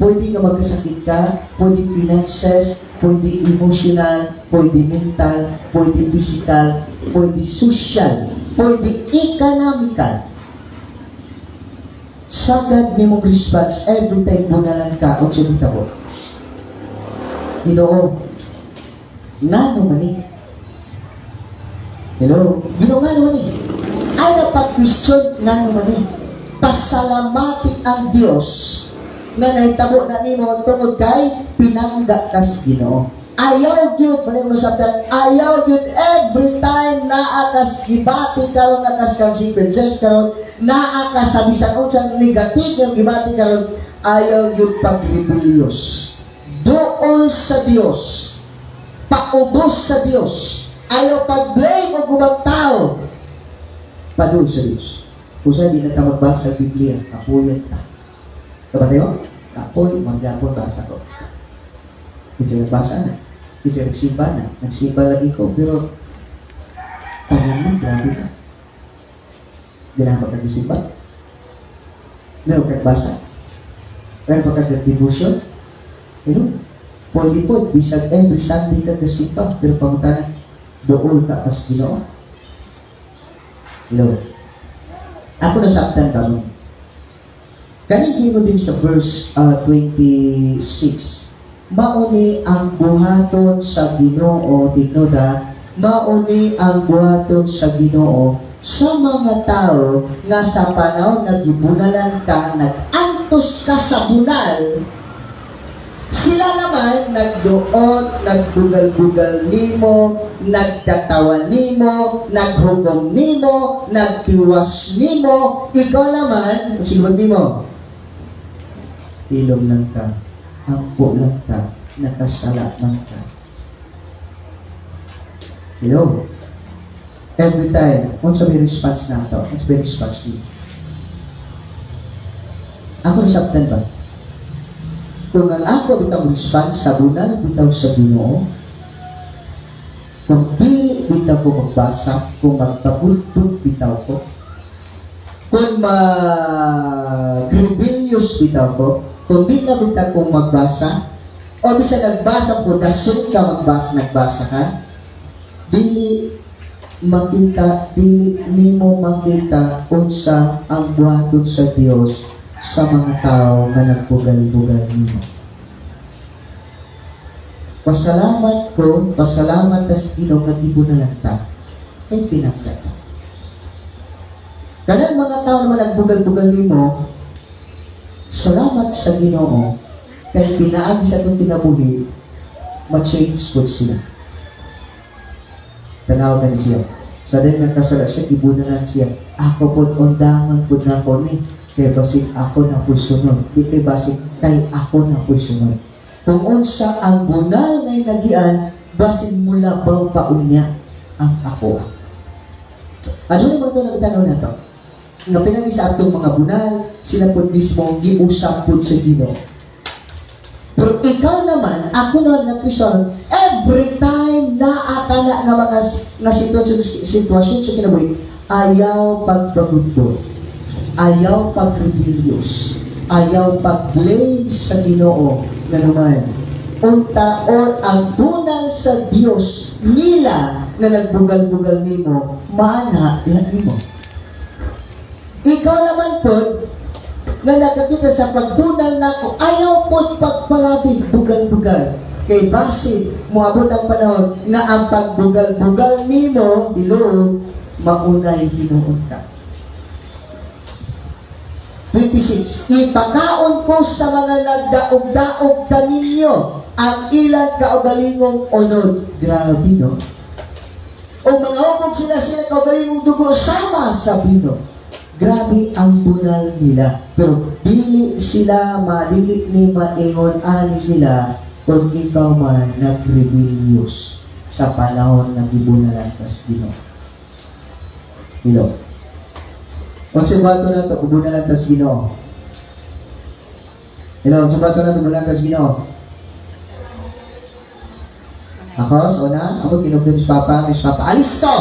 Pwede ka magkasakit ka, pwede finances, pwede emotional, pwede mental, pwede physical, pwede social, pwede economical. Sagad nimong response every time bunalan ka o sumita ko. Ginoo, ngano man eh. Hello? Ginoo nga naman eh. Ay napag-question nga naman eh. Pasalamati ang Diyos na nahitabo na nimo tungod kay pinangga kas Ginoo. Ayaw gyud man mo sabtan, ayaw gyud every time naa kas gibati karon akas consequences karon naa ka sa bisan unsang negative yung gibati karon, ayaw gyud pag-rebellious. Duol sa Dios. Paubos sa Dios. Ayaw pag-blame o gubang tao. Padul sa Diyos. Kung saan di na ka magbasa sa Biblia, kapuyan ka. Kapatid mo? Kapoy, maghapon basa ko. Kasi nagbasa na. Kasi nagsimba na. Nagsimba lagi ko, pero tangan mo, grabe ka. Ginagawa ka nagsimba. Meron ka nagbasa. Meron pa ka nag-devotion. Pero, pwede po, bisag every Sunday ka nagsimba, pero pangutanan, doon ka as Ginoo. Hello. Ako nasabtan ka mo. Kanigi mo din sa verse 26. Mauni ang buhaton sa Ginoo, tignoda, mauni ang buhaton sa Ginoo sa mga tao nga sa panahon nga gibunalan ka, nag-antos ka sa bunal. Sila naman nagduot, nagbugal-bugal nimo, nagtatawan nimo, naghugong nimo, nagtiwas nimo. Ikaw naman, sino mo? Ilong lang ka, ampo lang ka, nakasala lang ka. Hello? Every time, unsa may response na ito? Unsa may response niyo? Ako nasabtan ba? Kung ang ako bitang response sa bunal, bitaw sa Ginoo, kung di bitaw ko magbasa, kung magpagudpud bitaw ko, kung mag-rebellious bitaw ko, kung di na bitaw kong magbasa, o bisa nagbasa po, dasun ka nagbasa ka, dili nimo makita unsa ang buhaton sa Dios sa mga tao na nagbugal-bugal nimo. Pasalamat tas Ginoo nga gibunalan ta. Ay pinakita. Kanang mga tao naman nagbugal-bugal nimo, salamat sa Ginoo kay pinaagi sa itong kinabuhi, ma-change po sila. Tanaw ka siya. Sa din nagkasala siya, gibunalan siya. Ako po, undangan po na ko ni. Kaya basig ako na po'y sunod. Di kay basig kay ako na po'y sunod. Kung unsa ang bunal ngay nagian, basig mula baw paunya ang ako. Ano naman ito nagtanaw na ito? Nga pinag-isa itong mga bunal, sila po mismo giusap po sa Ginoo. Pero ikaw naman, ako naman na Kristiyan, every time na atala nga mga nga sitwasyon sa kinabuhi, ayaw pagpagudto, ayaw pag-rebellious, ayaw pag-blame sa Ginoo nga naman. Unta or ang tunal sa Dios nila na nagbugal-bugal nimo, maana ilang nimo. Ikaw naman po, nga nakakita sa pagtunal nako, ayaw po pagpalabig, bugal-bugal. Kay basit, moabot ang panahon nga ang pagbugal-bugal nimo, Lord, maunay hinuunta. 26. Ipakaon ko sa mga nagdaog-daog kaninyo ang ilang kaugalingong unod. Grabe, no? O mga hukog sila kaugalingong dugo sama sa bino. Grabe ang bunal nila. Pero dili sila malili ni maingon ani sila kung ikaw man nag-rebellious sa panahon ng ibunalan kas Ginoo. Hello. O sabato na ito, ubunalan kas Ginoo. Hello, sabato na ito, ubunalan kas Ginoo. Ako, so na, ako tinugtog ni Papa, alis to!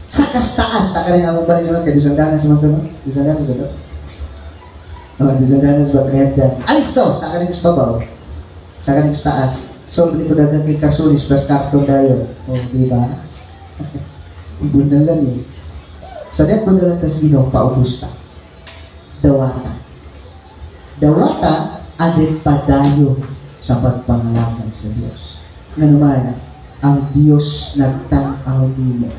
Sa kastaas, sa kanina mong balik naman, kaya disandanas sa mga tanong, disandanas ba ito? Disandanas ba, kanina alis to! Sa kanina sa babaw, sa kanina sa taas. So, hindi ko dagang kay Kasulis, plus karton tayo. O, di ba? Bunalan eh. Sa net bunalan tas Ginoo, paugusta. Dawata. Dawata, adin padayo sa pagpangalakan sa Diyos. Nga naman, ang Diyos nagtanaw nimo.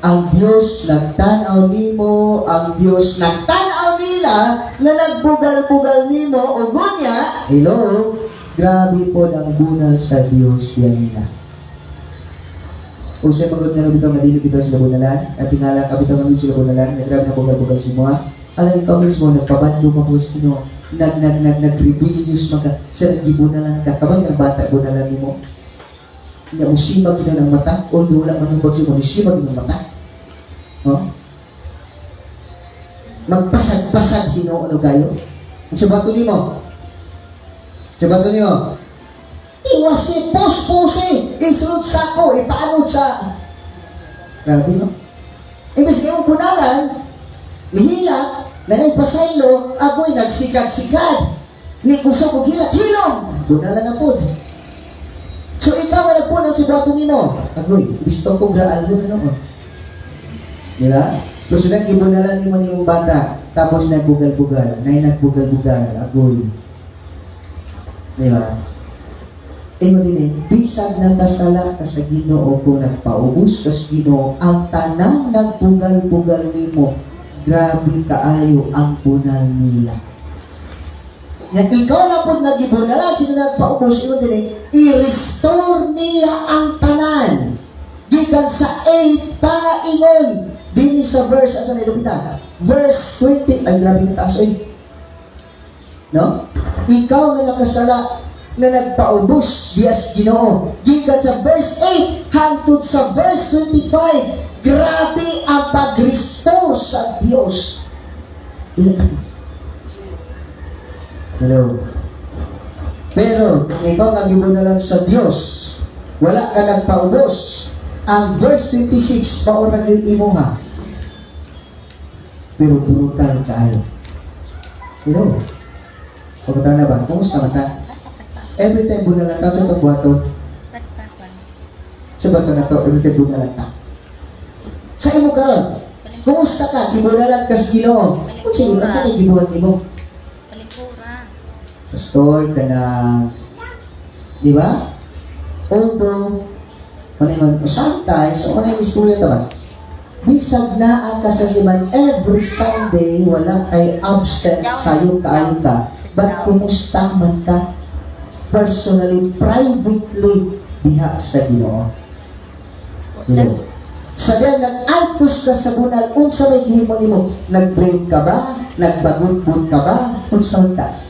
Ang Diyos nagtanaw nimo, ang Diyos nagtanaw nila na nagbugal-bugal nimo o gunya, hello, grabe po ang bunal sa Diyos yan nila. Kung siya magod nga nabitaw nga dili bitaw sila bunalan, at tingala ka bitaw nga sila bunalan, na grabe na bugal-bugal si Moa, alam ikaw mismo, nagpabando ka po sa Ginoo, nag-rebellious maka, sa nagibunalan ka, kabay ng bata bunalan mo, nga usibag na ng mata, o wala man yung bagsi mo, usibag ng mata. No? Magpasag-pasag Ginoo ano kayo? Ang sabato ni mo. Sabato ni mo. Iwasi, pos-posi, isunod sa ako, ipaanod sa... Grabe, no? Ibig kayo bunalan, nihila, nangyaypasaylo, ako'y nagsikat-sikat. Ni kusok o hilat-hilom. Bunalan na po. So, ikaw ang nagpunang si bato ni mo. Agoy, gusto ko graan mo na noon. Di ba? So, sunang ibunalan ni mo ni mong bata, tapos nagbugal-bugal. Ngayon nagbugal-bugal. Agoy. Di ba? Ingo din eh, bisag na kasala ka sa Ginoo kung nagpaubos ka sa Ginoo, ang tanang nagbugal-bugal nimo, grabe kaayo ang bunal nila. Nga ikaw na po nagibunalan, sino nagpaubos, ingo din eh, i-restore nila ang tanan. Gikan sa 8 pa ingon, dini sa verse, asa na ilupita? Verse 20, ay grabe na taas, oy. No? Ikaw nga nakasala, na nagpaubos dias Ginoo. Gikan sa verse 8 hangtod sa verse 25, grabe ang pag-restore sa Dios. Hello. Pero ikaw nagibunalan sa Dios, wala ka nagpaubos. Ang verse 26 pauna gyud imuha. Pero brutal kaayo. Hello. Pagkatao na ba? Kumusta man ta? Every time bunalan ka sa pagbuhaton. Sa bato na to, every time bunalan ka. Sa imo karon, kumusta ka? Gibunalan ka sa Ginoo. Kung sige, sa kay gibuhat imo? Palipura. Pastor ka na, di ba? Although, sometimes, so ano yung istorya naman? Bisag na ang kasasiman every Sunday, wala kay absent sa'yo kaayo ka. But kumusta man ka? Personally, privately, diha sa Ginoo. Sa diyan nag-antos ka sa bunal, unsa may gihimo nimo? Nag-blame ka ba? Nagbagut-but ka ba? Unsa ta?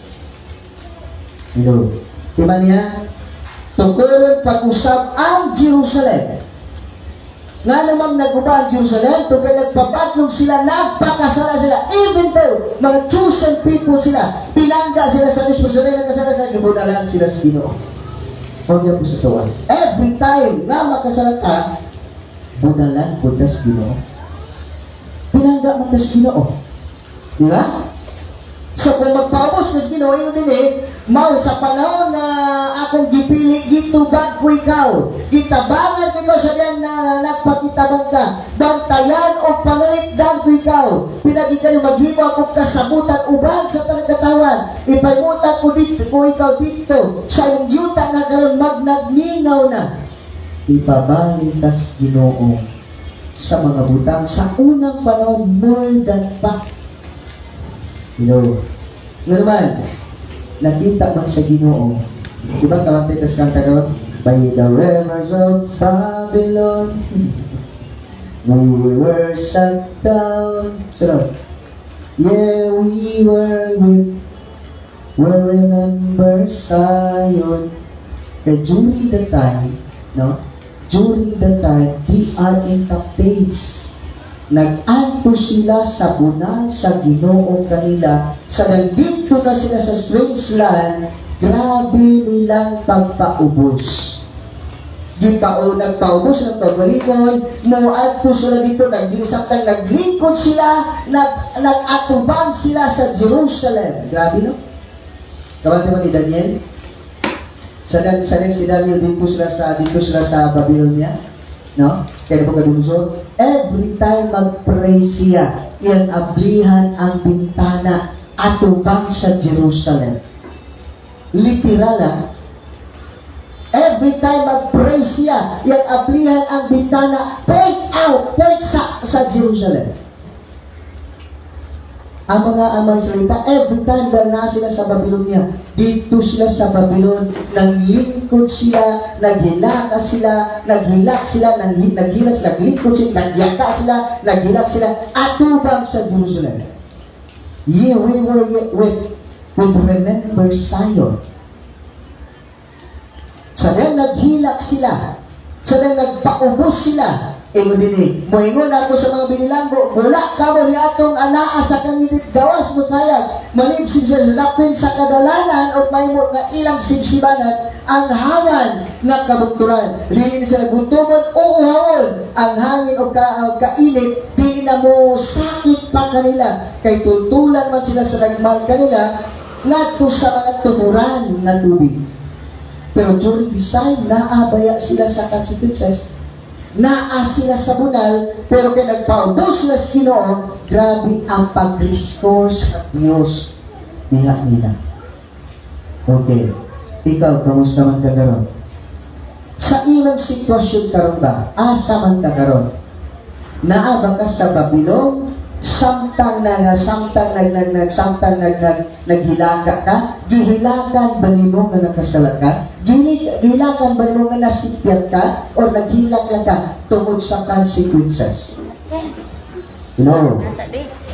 Hello. Di ba niya? Tukuron pag-usap ang Jerusalem. Nga namang nag-uba ang Jerusalem, tugay nagpapatlog sila, nagpakasala sila, even though mga chosen people sila, pinangga sila sa Diyos, pero nagkasala sila, ibunalan sila sa Ginoo. Huwag niya po sa tuwan. Every time nga makasala ka, bunalan po das Ginoo. Pinangga mo das Ginoo. Di ba? So kung magpaubos das Ginoo, yun din mau sa panahon na akong gipili, gitubag ko ikaw. Gitabangan ko sa diyan na nagpakitabang ka. Bantayan o pangalikdan ko ikaw. Pinagi kayo maghimo akong kasabutan uban sa panagkatawan. Ipaymutan ko dito, ko ikaw dito. Sa iyong yuta nga karon magnagmingaw na. Ipabalitas Ginoo sa mga butang sa unang panahon more than pa. Nga naman, nakita man sa Ginoo. Diba kamantay tas kanta ka by the rivers of Babylon we were sat down. So, yeah, we remember Zion. And during the time, they are in captives. Nag-anto sila sa bunal sa Ginoo kanila. Sa nandito na sila sa strange land, grabe nilang pagpaubos. Nagpaubos ng pagbalikon, muadto sila dito, naglingkod sila, nag-atubang sila sa Jerusalem. Grabe, no? Kamante mo ni Daniel? Sa si Daniel, dito sila sa Babylonia. No? Kaya po kadungsod, every time mag-pray siya, yan ablihan ang bintana atubang sa Jerusalem. Literal, every time mag-pray siya, yan ablihan ang bintana, point sa Jerusalem. Ang mga amang salita, every time dahil na sila sa Babylonia, dito sila sa Babylon, naglingkod sila, naghilak sila, naglingkod sila, nagyaka sila, naghilak sila, atubang sa Jerusalem. Yeah, we remember Zion. Sa naghilak sila, sa nagpaubos sila, moingon ako sa mga binilanggo, wala ka mo ni atong anaa sa kangilit gawas mo kayag, manibsib siya lapin sa kadalanan o may mo nga ilang sibsibanan, ang hawan nga kabukturan. Dili sila gutumon o uhawon, ang hangin o kainit, di na mo sakit pa kanila, kay tultulan man sila sa nagmal kanila, ngadto sa mga tumuran nga tubig. Pero during this time, naabaya sila sa consequences, naa sila sa bunal, pero kaya nagpaubos sila sa Ginoo, grabe ang pag-restore sa Diyos nila. Okay. Ikaw, kamusta man ka karon? Sa iyong sitwasyon karon ba? Asa man ka karon? Naaba ka sa Babylon, samtang naghilaka ka, gihilakan ba nimo nga nakasalat ka? Gihilakan ba nimo nga nasipyat ka? O naghilak lang ka tungod sa consequences?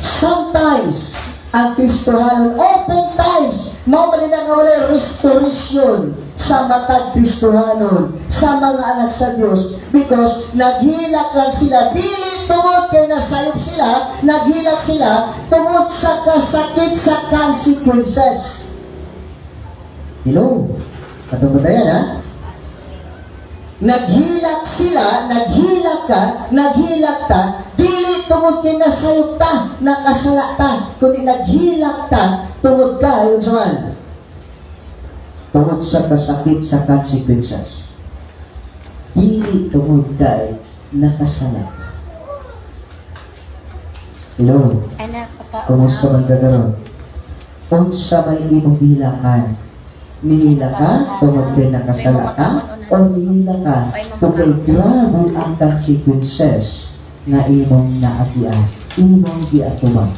Sometimes, ang Kristohanon, oftentimes, maumalina nga wala restoration sa matag Kristohanon, sa mga anak sa Diyos, because naghilak lang sila, dili tungod kay nasayop sila, naghilak sila tungod sa kasakit sa consequences. Katungkol na yan, ha? Naghilak sila, naghilak ta, dili tungod kay nasayop ta, nakasala ta, kundi naghilak ta, tungod ka, yung saman, tungod sa kasakit sa consequences. Dili tungod ka, nakasala. Kumusta man ka karon? Unsa may imong hilakan? Nihila ka, tungod kay nakasala ka, o nihila ka, tungkay grabe ang consequences na imong naagian, imong giatuman.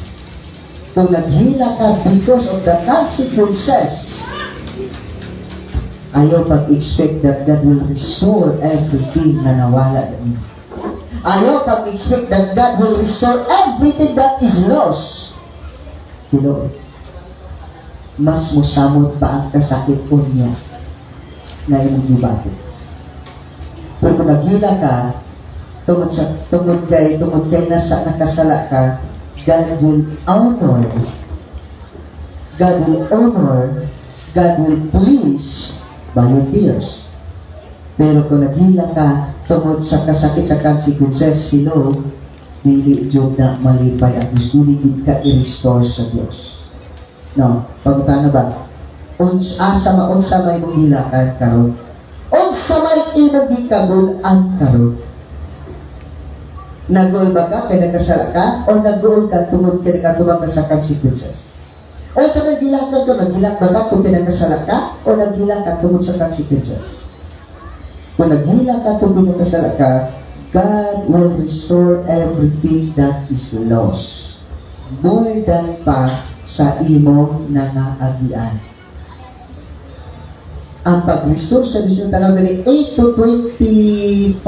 Kung naghila ka because of the consequences, ayaw pag-expect that God will restore everything na nawala na niyo. Ayaw pag-expect that God will restore everything that is lost. Hello? Mas musamot pa ang kasakit po niya na imong gibati. Pero kung naghila ka, tungod kay nasa nakasala ka, God will honor, God will please by your tears. Pero kung naghila ka, tungod sa kasakit sa consequences, silo, dili jud na malipay ang gusto, dili ka i-restore sa Dios. No, pagutana ba? Unsa may mong gilakan karon? Unsa may imong gikabul ang karon? Nagol ba ka kay nagkasala ka o nagol ka tungod kay nakatubag ka sa consequences? Unsa may gilakan ka? Naghilak ba ka kung pinagkasala ka o naghilak ka tungod sa consequences? Kung naghilak ka kung pinagkasala ka, God will restore everything that is lost. More than pa sa imong nangaagian. Ang pag-restore sa Diyos yung tanaw gani 8 to 25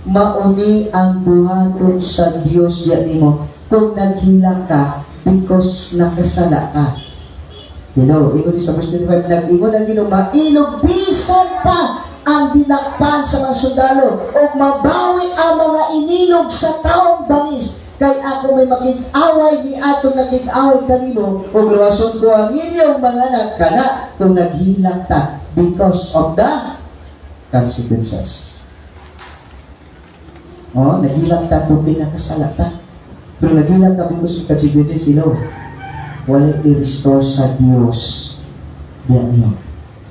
mauni ang buhaton sa Diyos yan nimo kung naghila ka because nakasala ka. You know, ingon sa verse 25, nag-ingon ang Ginoo, mailog bisan pa ang dinakpan sa mga sundalo o mabawi ang mga inilog sa taong bangis. Kay ako may makig-away ni atong nakig-away kanimo o grawason ko ang inyong mga anak kana kung naghilak ta because of the consequences. Oh, naghilak ta kung pinakasala ta. Pero naghilak ta because of consequences, silo. Wala i-restore sa Dios. Diyan niyo.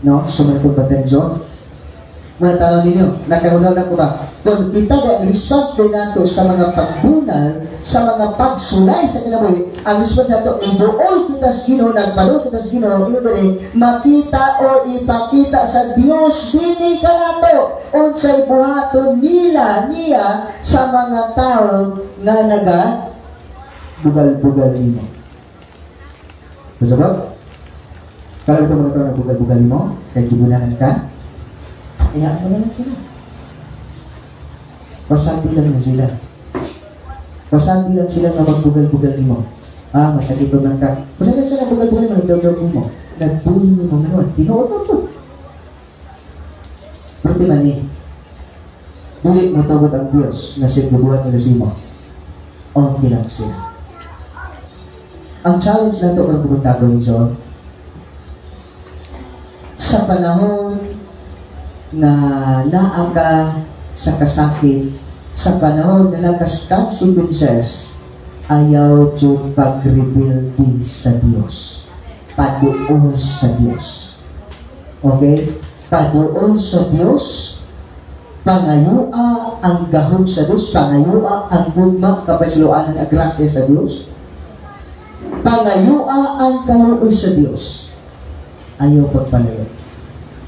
No? Sumunod ba tayo? Mga tanong ninyo, nakagunaw na ko ba? Kung kita ang response din nato sa mga pagbunal, sa mga pagsulay sa kinabuhi, ang response nato, idool kita sa Ginoo, nagparo kita sa Ginoo, makita o ipakita sa Dios, dini ka nato, unsay buhaton niya sa mga tao nga bugal-bugal nimo. Basta ba? Kalau ito mga tao na bugal-bugal mo, kaya gibunahan ka, hayaan mo na lang sila. Pasabi lang na sila. Pasabi lang sila na magbugal-bugal ni mo. Masakit ko lang ka. Pasabi lang sila bugal-bugal mo, nagdawdaw ni mo. Nagbuli ni mo, gano'n. Tinood mo po. Pero di man bulit mo tawag ang Diyos na sigbubuhat nila si mo. Okay lang sila. Ang challenge na ito kung pumuntago ni John, sa panahon na naaga sa kasakit, sa panahon na nagkas-consequences, ayaw yung pag-rebuild din sa Diyos. Paduol sa Diyos. Okay? Paduol sa Diyos, pangayua ang gahog sa Diyos, pangayua ang gugma kapasiluan ng agrasya sa Diyos, pangayua ang karoon sa Diyos, ayaw pagpalayo.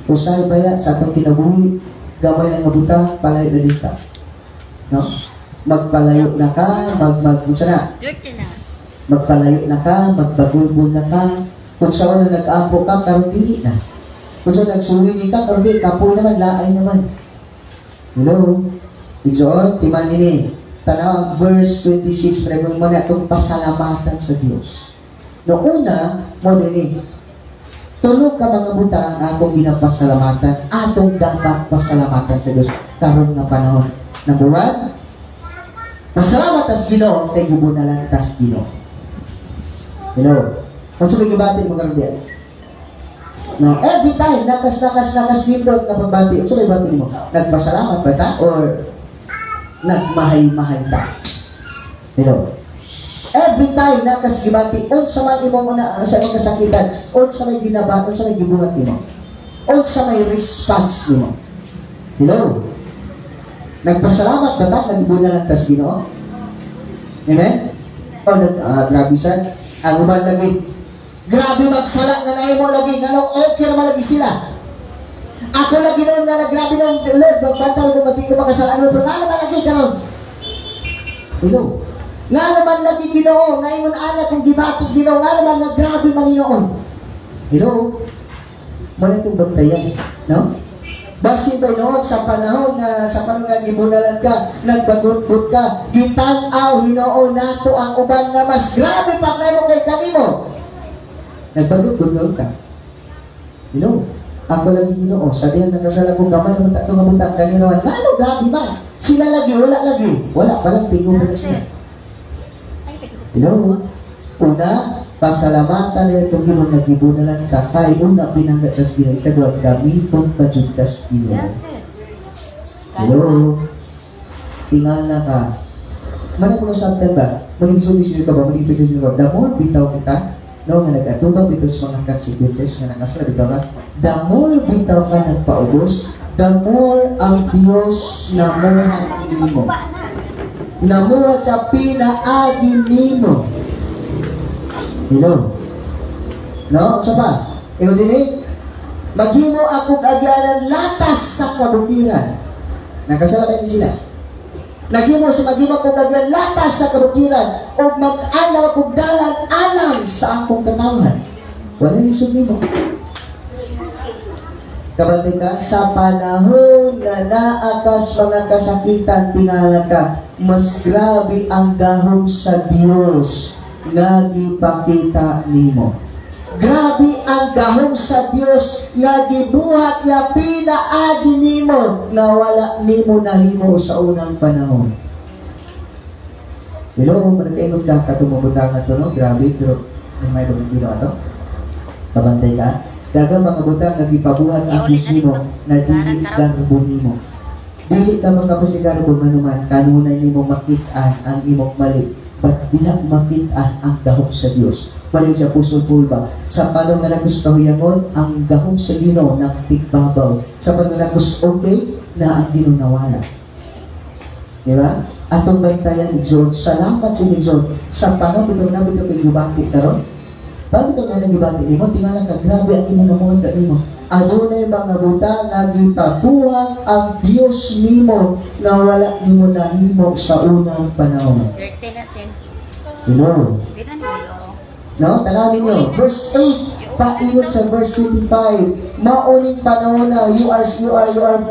Usay baya sa atong kinabuhi, gamay ng mabuta, palayo na dita. No? Magpalayo na ka, magpalayo na ka, magbagulbul na ka, kung saan na nag-ampo ka, karon dili na. Kung saan nagsuwi ka, karon dili, kapoy naman, laay naman. Hello? Igsoon, timan ini. Tanaw ang verse 26, pregong mo na itong pasalamatan sa Diyos. Noong una, mo din tulog ka mga buta ang akong ginapasalamatan, atong dapat pasalamatan sa Diyos karon nga panahon. Number 1, pasalamat as Ginoo, kay gibunalan tas Ginoo. Hello? Kung sa may gibati mo karon diyan. No, every time nakas nindot na pagbati, so may bati mo. Nagpasalamat ba ta or nagmahay-mahay ta? Hello? Every time nakas gibati, unsa may imong una sa imong kasakitan, unsa may ginabat, unsa may gibuhat nimo, unsa may response nimo. Hello? Nagpasalamat ba ta? Nagbunalan tas Ginoo? Amen? O grabe sa ang uban lagi. Grabe magsala nga na mo lagi, nga okay naman lagi sila. Ako lagi na nga grabe na Lord, magbantaw ko mati ko makasalaan mo, pero nga naman lagi karon. Hello? Nga naman lagi Ginoo, nga ingon ana kung gibati Ginoo, nga naman nga grabe maninoon. Hello? Muna itong bantayan, no? Basin ba noon sa panahon nga gibunalan ka, nagbagot-but ka, gitanaw Ginoo nato ang uban nga mas grabe pa kayo kay kanimo. Nagbagot-but ka. Ginoo, ako lagi Ginoo, sa diyan nakasala ko gamay mo tato nga butang kanino. Ano grabe ba? Sila lagi, wala palang tingog na sila. Ginoo, una, pasalamatan na itong Ginoo nga gibunalan ka, kay una pinanggat tas Ginoo, ikadwa gamiton pa jud tas Ginoo. Hello, tingala ka. Mana ko masabtan ba? Maging ka ba? Maging pagkasulis ka ba? The more bitaw kita, no, nga nag-atubang bitaw sa mga consequences nga nakasala, bitaw ka, the more bitaw ka nagpaubos, the more ang Diyos namuhat nimo. Namuhat sa pinaagi nimo. Hello? No? Sa pas? Ikaw din eh? Maghimo akong agyanan latas sa kabukiran. Nagkasala din sila. Naghimo akong agyanan latas sa kabukiran o mag-anaw akong dalan-alang sa akong katawan. Wala yung sugi mo. Kapatid ka, sa panahon na naakas mga kasakitan, tingala ka, mas grabe ang gahom sa Diyos nga gipakita nimo. Grabe ang gahom sa Diyos nga gibuhat niya pinaagi nimo na wala nimo nahimo sa unang panahon. Pero kung managayod ka katumubutang na ito, no? Grabe, pero may mga ginawa ito. Kabantay ka. Dagang mga butang nga gipabuhat ang Diyos nimo na dili garbo nimo. Dili ka makapasigaro manuman kanunay nimo makit-an ang imong mali. Ba't diha makit-an ang gahom sa Dios? Balik sa puso pulba. Sa panong nga nagus kahuyangon, ang gahom sa Ginoo ng tigbabaw. Sa panong nagus okay, na ang Ginoo nawala. Di ba? Atong bantayan igsoon. Salamat sa igsoon. Sa panong bitong nabito kay gibati karon. Bago ito nga nagibati nimo, tingala ka, grabe ang inamuhan ka nimo. Adunay mga buta nga gipabuhat ang Dios nimo na wala nimo nahimo sa unang panahon. Dirty na sin. Hello. Di na niyo. No, tanawin niyo. Verse 8, paingon sa verse 25. Mauning panahon na you are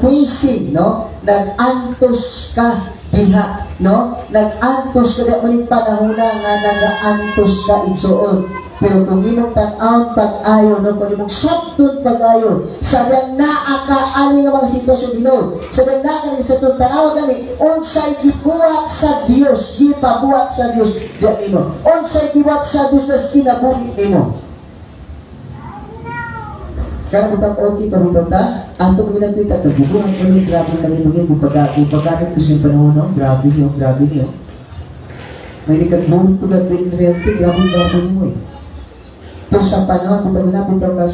facing, no? Nag-antos ka diha, no? Nag-antos ka diha uning panahon na nga nag-antos ka igsuon. Pero kung imong tan-aw pag-ayo, no, kung imong sabton pag-ayo, sadyang naaka-ani nga mga sitwasyon Ginoo. Sadyang naaka sa itong tanaw gani, unsay gibuhat sa Dios, gipabuhat sa Dios, diyan nimo. Unsay gibuhat sa Dios na sinabuhi nimo. Kaya kung okay pa rin ta, atong ilang kita, kagubuhan ko rin, grabe kami maging, bupagamit ko sa panahon, no? Grabe niyo. May nikagbuhin ko na in reality, grabe niyo eh. Pero sa panahon, kung nabitaw ka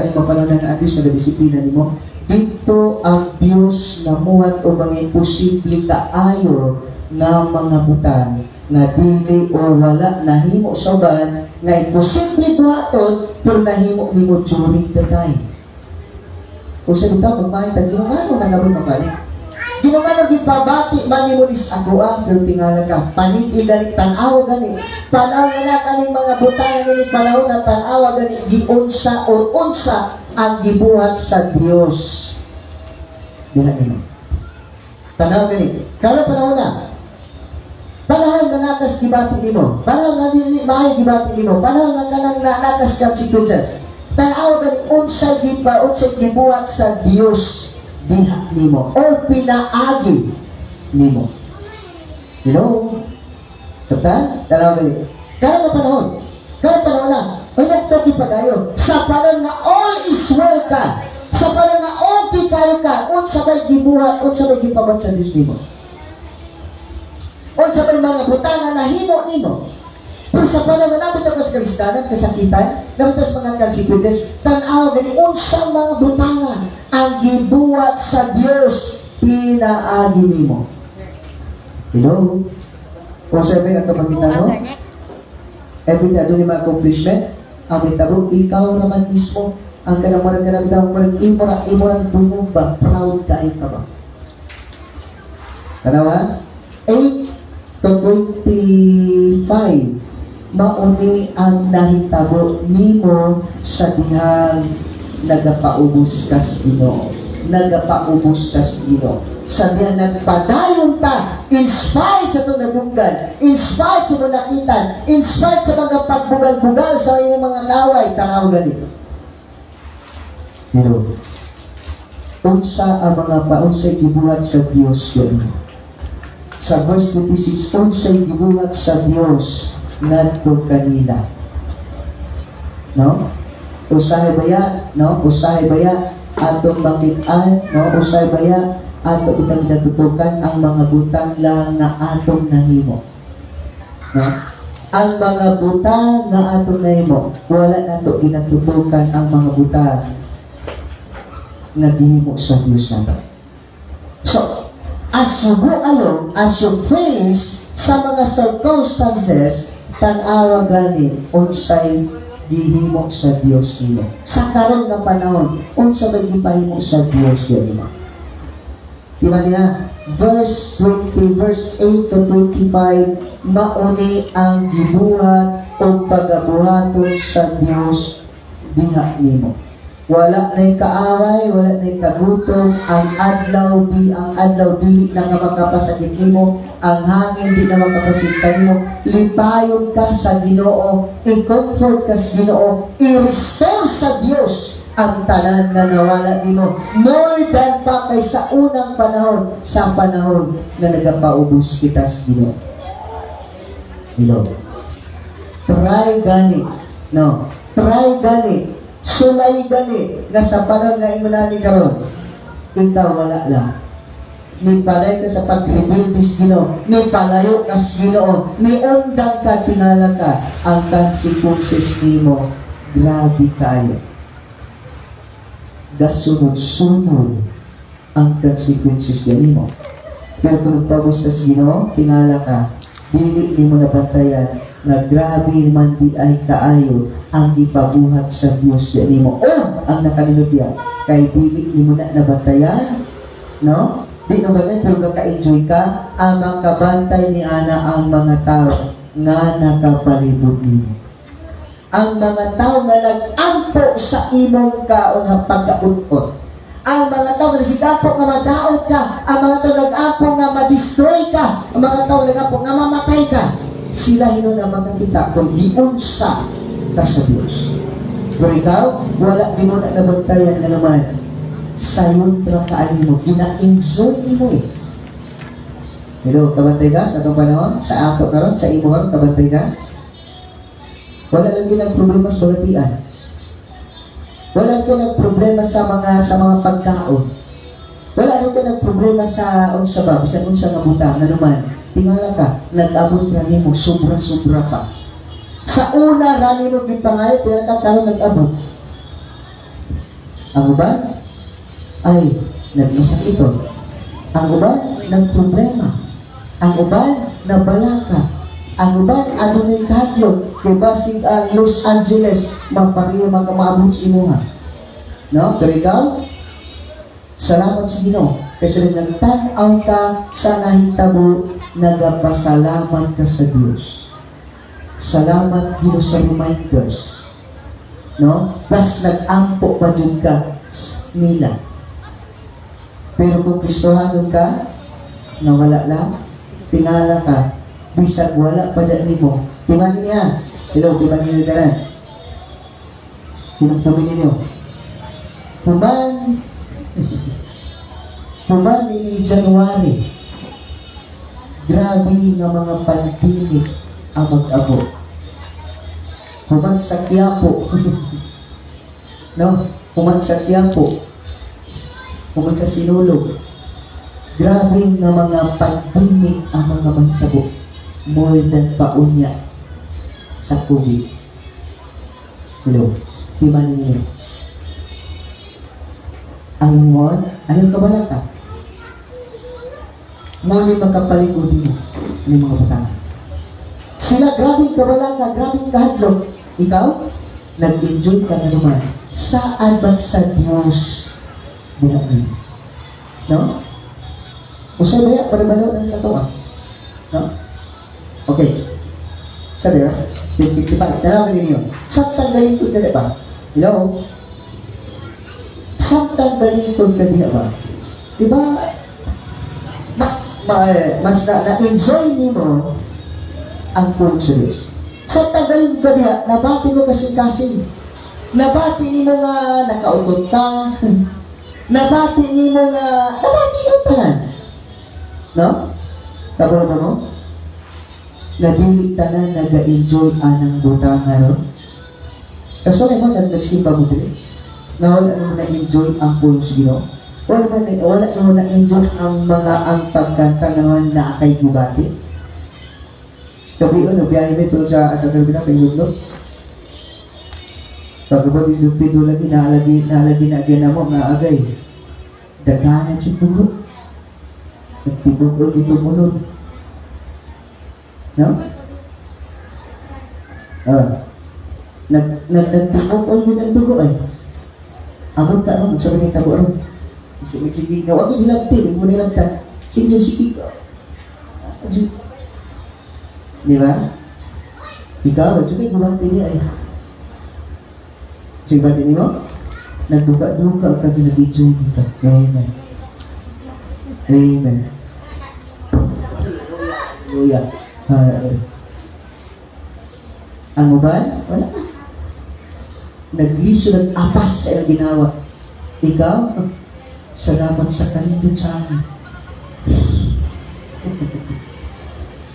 yung panahon ng Diyos na disiplina nimo, dito ang Diyos namuhat o mga imposible kaayo nga mga butang na dili o wala nahimo sa uban nga imposible buhaton pero nahimo nimo during the time. Kung sa bitaw, magmahitag, ginungano na labot mabalik. Ginungano gipabati man nimo is akoan pero tingala ka panig igani tan-aw gani panaw nga kaning mga butang ni panahon na tan-aw gani giunsa o unsa ang gibuhat sa Dios diha nimo tanaw gani karo panahon nga nakas gibati nimo panahon nga dili maayo gibati nimo panahon nga kanang nakas consequences tan-aw gani unsa gibuhat sa Dios diha nimo or pinaagi nimo. Hello? Kaptan? Dalawa gali. Karang panahon na, may nagtagi pa tayo. Sa panahon nga all is well ka. Sa panahon nga okay kayo ka. Unsa may gibuhat, unsa may gipabat sa Diyos nimo. Unsa may mga butangan na himo nimo. Pero sa panahon nga nabot ako sa kalistanan, kasakitan, nabot sa mga consequences, tanaw gani unsang mga butangan ang gibuhat sa Dios pinaagi nimo. Hello? Kung sabi ang kapagitano, every time doon yung mga accomplishment, ang itabo, ikaw naman mismo, ang kanamurang kanabitang imorang dungog ba, proud ka ba? Kanawa? 8 to 25 mauni ang nahitabo nimo sa dihang nagapaubos kas Ginoo. nagapaubos ta sa Ginoo. Sabihan nagpadayon ta, in spite sa itong nadunggan, in spite sa mga nakitan, in spite sa mga pagbugal-bugal sa iyong mga kaway, tanaw ganito. Pero, unsa ang mga paunsay gibuhat sa Dios ganito. Sa verse 26, unsay gibuhat sa Dios ngadto kanila. No? Usahay baya, no? Usahay baya atong bakitan, no? Usahay baya ato itang natutukan ang mga butang lang nga atong nahimo. No? Ang mga butang nga atong nahimo, wala nato ginatutukan ang mga butang nga gihimo sa Dios nato. So, as you go along, as you face sa mga circumstances, tan-awa gani unsay gihimo sa Dios nimo. Sa karon nga panahon, unsa may gipahimo sa Dios nimo? Diba niya? Verse 20, verse 8 to 25, mauni ang gibuhat o pagabuhaton sa Dios diha nimo. Wala na'y kaaway, wala na'y kagutom, ang adlaw dili na nga makapasakit nimo, ang hangin di na makapasinta nimo, lipayon ka sa Ginoo, i-comfort ka sa Ginoo, i-restore sa Dios ang tanan nga nawala nimo, more than pa kay sa unang panahon, sa panahon na nagapaubos kita sa Ginoo. Hello. Try gani, no? Try gani. Sulay gani nga sa panahon nga imo nani karon, ikaw wala lang. Ni palay ka sa pag-rebuild sa Ginoo, ni palayo ka sa Ginoo, ni undang ka, tingala ka, ang consequences nimo grabe kayo. Gasunod-sunod ang consequences nimo. Pero kung nagpabos ka sa Ginoo, tingala ka, dili nimo nabantayan na grabe man di ay kaayo ang ipabuhat sa Dios nimo. O ang nakalimot yan, kay dili nimo na nabantayan, no? Di no ba pero ka-enjoy ka ang makabantay ni ana ang mga tao nga nakapalibot nimo. Ang mga tao nga nag-ampo sa imong kaon nga pagkaut-ot. Ang mga tao nga nasigapo nga madaot ka, ang mga tao nag-ampo nga ma-destroy ka, ang mga tao nag-ampo nga mamatay ka. Sila hino na makakita kung di unsa ka sa Dios. Pero ikaw, wala di mo na nabantayan nga naman. Sayon tra kaayo mo, gina-enjoy mo eh. Pero kabantay ka sa itong panahon, sa ato karon, sa imo karon, kabantay ka. Wala lang din ang problema sa bagatian. Wala din ang problema sa mga pagkaon. Wala din ang problema sa unsa ba, bisan unsa nga butang nga naman. Tingala ka, nag-abot ra nimo sobra-sobra pa. Sa una ra nimo gipangay, tingala ka karon nag-abot. Ang uban ay nagmasakito. Ang uban nagproblema. Ang uban nabalaka. Ang uban adunay kahadlok kay basig ang Los Angeles mapariyo magamaabot sa imuha. No? Pero ikaw, salamat sa Ginoo. Kasi nagtanaw ka sa nahitabo, nagapasalamat ka sa Dios. Salamat Ginoo sa reminders. No? Plus nag-ampo pa dyan ka nila. Pero kung Kristohanon ka, nawala lang, tingala ka, bisag wala pa dyan mo. Timanin niya. Hello, timanin niyo tanan. Tinugtumin ninyo. Human ni January. Grabe nga mga pandemic ang mag-abot. Human sa Quiapo. No? Human sa Quiapo. Human sa Sinulog. Grabe nga mga pandemic ang mga mahitabo. More than paunya sa COVID. Hello. Timan ninyo. Ang mon, anong kabalaka? Muli magkapaligod mo ng mga batangan. Sila grabing kabalaka, grabing kahadlok. Ikaw, nag-enjoy ka na naman. Saan ba sa Diyos dinapin? No? Usay ba yan? Parabalo na sa tuwa. No? Okay. Sabi ba? 55. Tanaw ka ninyo. Sa tanggalin ko ka ba? Hello? Samtang galingkod ka diha ba? Diba? Mas na-enjoy nimo ang pulong sa Diyos. Samtang galingkod ka diha, nabati mo kasing-kasing. Nabati nimo nga nakautot ka. Nabati nimo nga nabati yung tanan. No? Kabalo mo no? Nadili tanan naga-enjoy anang butang nga ron. Kaso naman nagsimba mo din. Na wala mo na-enjoy ang pulong sa Ginoo. Wala mo na-enjoy ang pagkanta naman na kay gubati. Kabi no, biyahe mo ito sa Kalbi na kay Lugno. Pagkabot islupido lagi, naalagi na agyan mo, nga agay. Daganan siya tugo. Nagtibog o ito munod. No? Nagtibog o ito tugo ay. Amot ka ron, sabi ng tabo ron. Sige ka, wag yung hilabti, huwag mo nilabtan. Sige ka. Di ba? Ikaw, sige, gumante niya ay. Sige ba din mo? Nagduka-duka ka ginag-enjoy dito. Amen. Amen. Hallelujah. Ang uban? Wala. Nagliso ng apas sa iyong ginawa. Ikaw, salamat sa kalindot sa amin.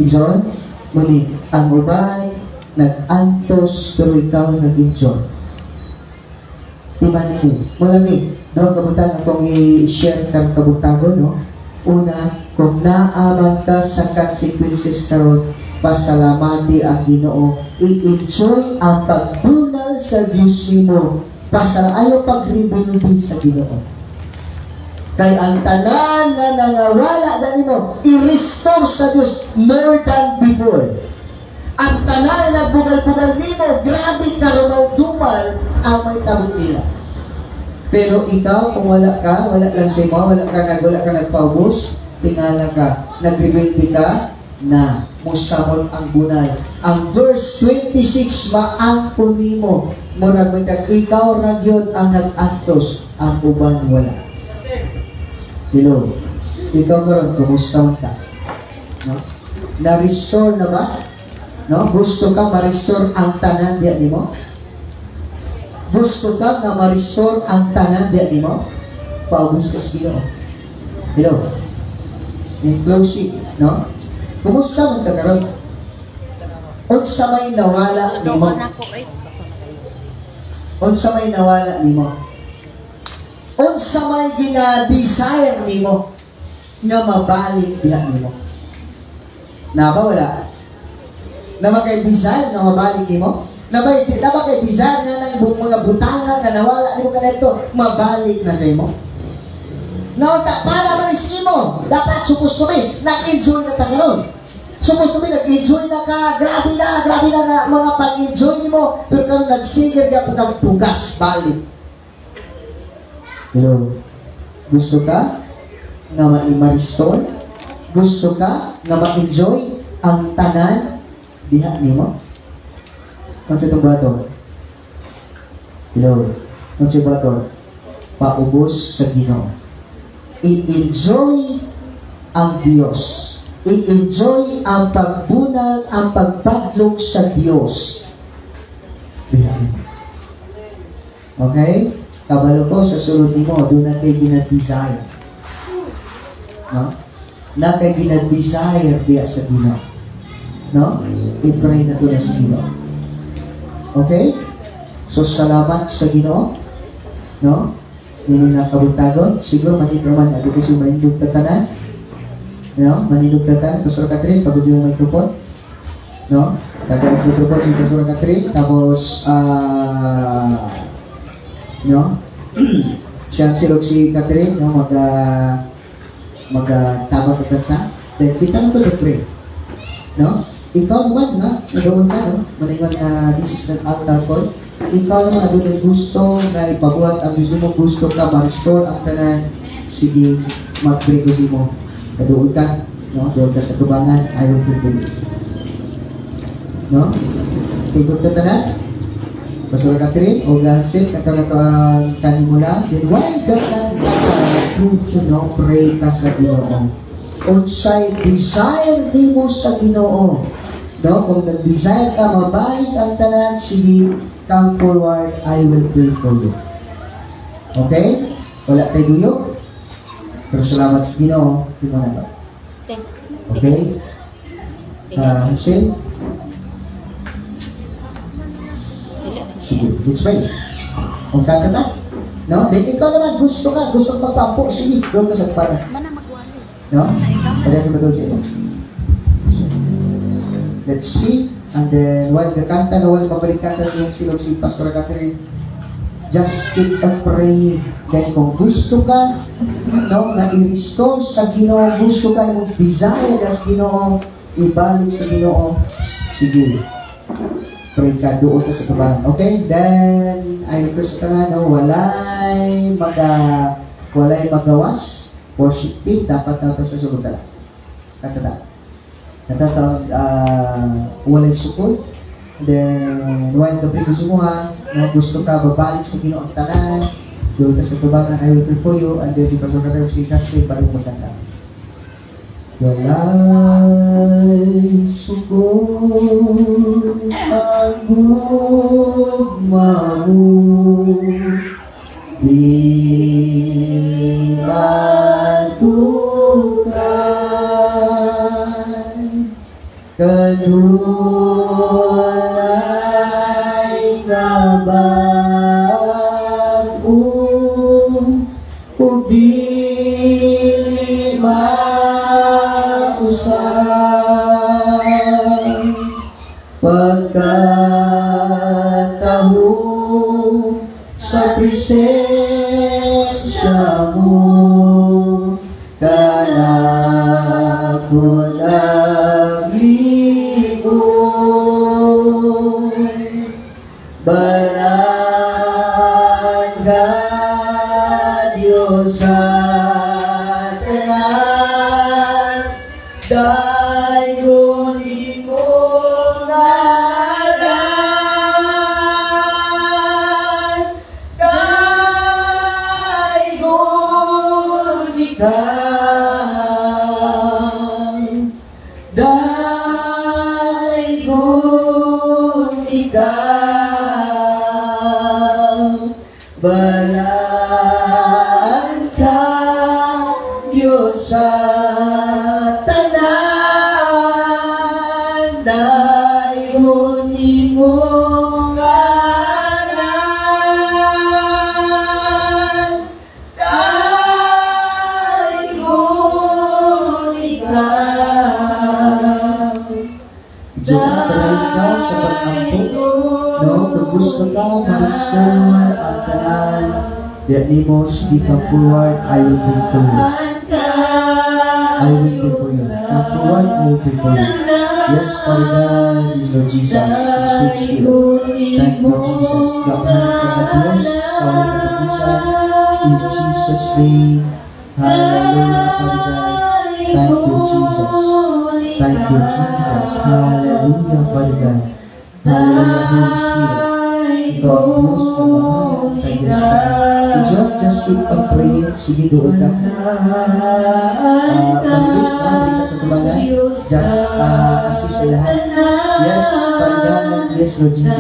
Ijon, muli, ang uban, nag-antos, pero ikaw nag-enjoy. Diba nini? Malamig, no? Kabutan akong i-share kang kabutago, no? Una, kung naaman ka sa consequences karon, pasalamati ang Ginoo. I-enjoy ang pagbunal sa Diyos nimo. Ayaw pag-rebelde sa Ginoo. Kay ang tanan nga nangawala na nimo, i-restore sa Diyos more than before. Ang tanan na bugal-bugal nimo, grabe karumaw dumal ang may tabot nila. Pero ikaw, kung wala lang sa imo, wala ka nagpaubos, tingala ka, nagrebelde ka, na musamot ang bunal. Ang verse 26, maangko nimo, murag magkag ikaw ragyod ang nag-antos, ang uban wala. Hello. Ikaw karon kumusta ka? No? Na-restore na ba? No? Gusto ka ma-restore ang tanan diya nimo? Gusto ka na ma-restore ang tanan diya nimo? Paubos ka sa Ginoo. Hello. In closing, no? Kumusta man ka karon? Unsa may nawala nimo? Unsa may nawala nimo? Unsa may gina-desire nimo nga mabalik diha nimo? Na ba wala? Na makay-desire nga mabalik nimo? Na ba kay-desire nga ng mga butangan nga nawala nimo kanito mabalik na sa imo? Now, para man is imo, dapat supposed to be, nag-enjoy na ka karon. Supposed to be, nag-enjoy na ka, grabe na nga, mga pag-enjoy mo, pero kung nag-sigil ka pag tugas, balik. Pero, gusto ka nga ma-restore? Gusto ka nga ma-enjoy ang tanan diha nimo? Ano sa itong brato? Hello? Ano sa brato? Paubos sa Ginoo. I-enjoy ang Diyos. I-enjoy ang pagbunal, ang pagpadlog sa Diyos. Okay? Kabalo ko sa sulod mo, doon na kayo ginag-desire. No? Na kayo ginag-desire diya sa Ginoo. No? I-pray na to na sa Ginoo. Okay? So, salamat sa Ginoo. No? Ini nga kabutagon, siguro manindroman na dito si manindog tatanan. No? Manindog tatanan, Pastor Catherine, pagod yung microphone. No? Tagal yung microphone si Pastor Catherine, tapos, no? Siya silog si Catherine, no? Mag-tama ka kanta. Then, kita mo to pray. No? Ikaw naman, ha? Nagawin ka, no? Maningon na this is an altar call. Ikaw naman ano na gusto na ipabuhat ang gusto mo, gusto ka ma-restore ang tanan, sige, mag-pray ko si mo. Kadoon ka, no? Doon ka sa tubangan, I will pray. No? Tigod ka tanan? Pastor Catherine, o Gansit, nagkaroon ang kanimula. Then, why the pray ka sa Ginoo? Unsay desire di mo sa Ginoo. No? Kung nag-desire ka, mabalik ang tanan, sige, come forward, I will pray for you. Okay? Wala tayo guyok? Pero salamat sa Ginoo, di mo na ba? Okay? Hussein? Sige, let's pray. Kung kakata, no? Then ikaw naman, gusto magpampo, sige, doon ka sa kapala. No? Kaya ka ba doon sa ito? Let's see. And then, while the kanta, while mabalik kanta siya silog si Pastor Catherine, just keep on praying. Then kung gusto ka, no, na i-restore sa Ginoo, gusto ka yung desire sa Ginoo, ibalik sa Ginoo, sige. Pray ka, doon ka sa tubahan. Okay? Then, ay request ka nga, no, walay magawas, worship team, dapat na ito sa sugutan. Katata. Natatawag, walay sukod. Then, while the pray gusto mo ha, no, gusto ka, babalik sa Ginoo ang tanan, doon ka sa tubahan, I will pray for you, and then, si Pastor Katay, si Katsay, paling magkanta. Walay sukod ang gugma mo, di matukan, kanunay kabago, ubili mausay, pagkataho sa presensya mo, kanako nagligoy, balaan ka Diyos sa tanan, dayon imong ngalan, dayon ikaw, dayon ikaw, balaan ka Diyos sa tanan, dayon imong ngalan, dayon ikaw. Diyan ka sa pag-ampo, no? Kung gusto ka, mag-restore ang tanan, that ni mo, speak up forward, I will pray for you. I will pray for you. Come forward, I will pray for you. Yes, Father God, is Lord Jesus, Sweet Spirit. Thank you, Jesus. Gawin ka na Diyos, sa walang katapusan. In Jesus' name, hallelujah, Father God. Thank you, Jesus. Thank you, Jesus. Hallelujah, Father God. Hallelujah, Holy Spirit. Ikaw ang Diyos, pagmamahal, tayo sa Lord, just keep on praying. Sige, doon ka. Pag-ibig ka sa tumalan. Just assist sa lahat. Yes, Father God. Yes, Lord Jesus.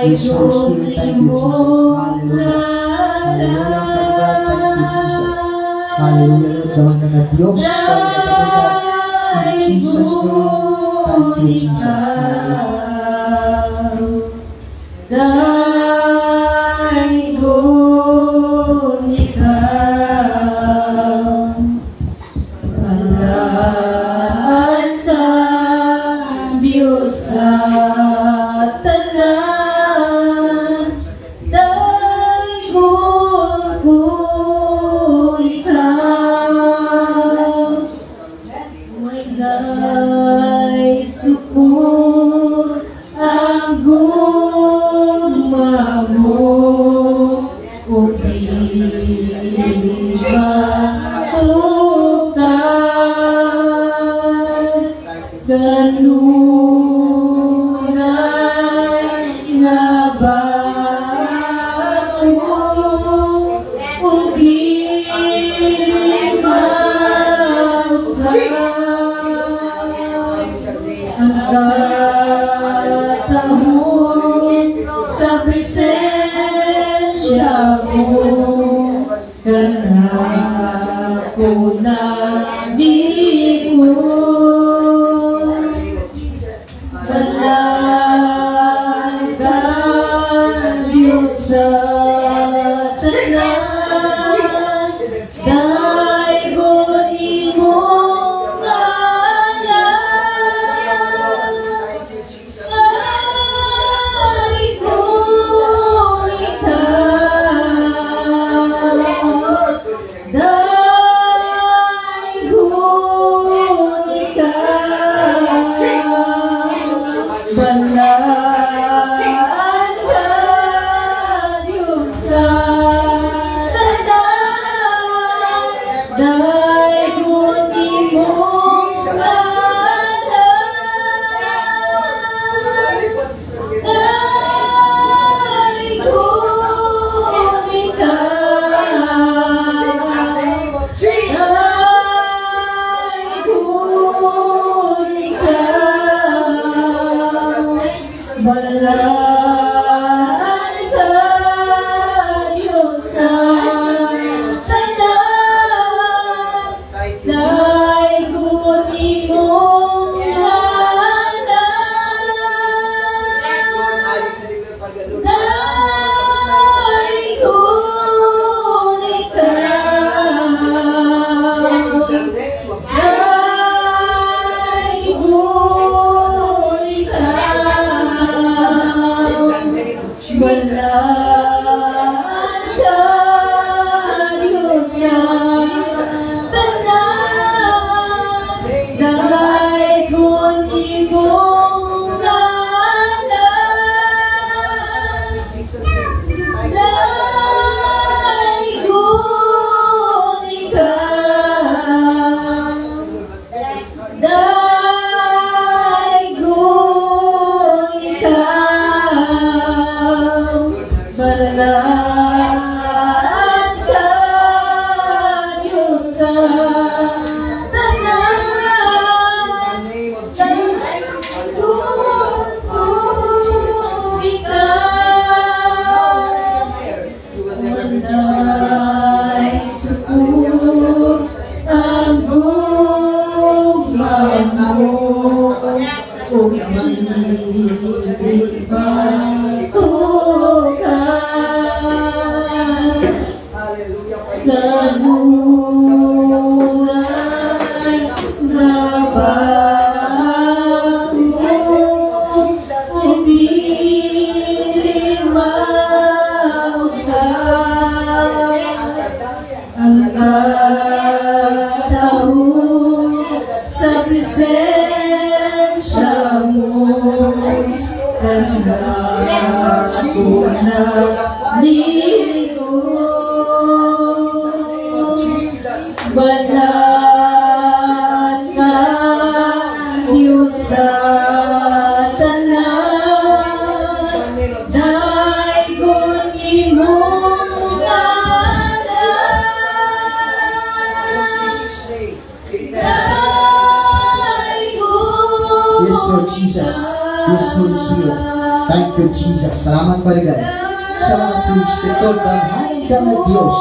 Yes, Holy Spirit. Thank you, Jesus. Hallelujah. Hallelujah, Father God. Thank you, Jesus. Hallelujah, Lord. Gawin ka na Diyos. Hallelujah, Father God. In Jesus' name. Thank you, Jesus. Hallelujah. Dayon ikaw, balaan ka Diyos sa tanan, dayon ko ikaw, walay sukod ang gugma mo, ubili matukan, kanunay nga ba tahon sa presensya mo, kanako na diingon. Balang ka, Diyos sa tanan, daigon imong ngalan. Daigon ikaw, daigon ikaw, balaan ka, Diyos sa tanan, daigon imong ngalan. Daigon ikaw, balaan ka, Diyos sa tanan, daigon imong ngalan. Daigon ikaw, balaan ka, Diyos sa tanan, daigon imong ngalan. Daigon ikaw, daigon ikaw, balaan ka, Diyos sa tanan, daigon ikaw, walay suko ang gugma mo, kung di batukan. Namunay na bago, hindi mausap ang katahon sa presensya mo, kanako na diingon. Balaan ka, Diyos sa tanan, daigon imong ngalan. Yes, Lord Jesus. Yes, Holy Spirit. Thank you, Jesus. Salamat paligan. Salamat, Holy Spirit. Lord, damhain ka ng Diyos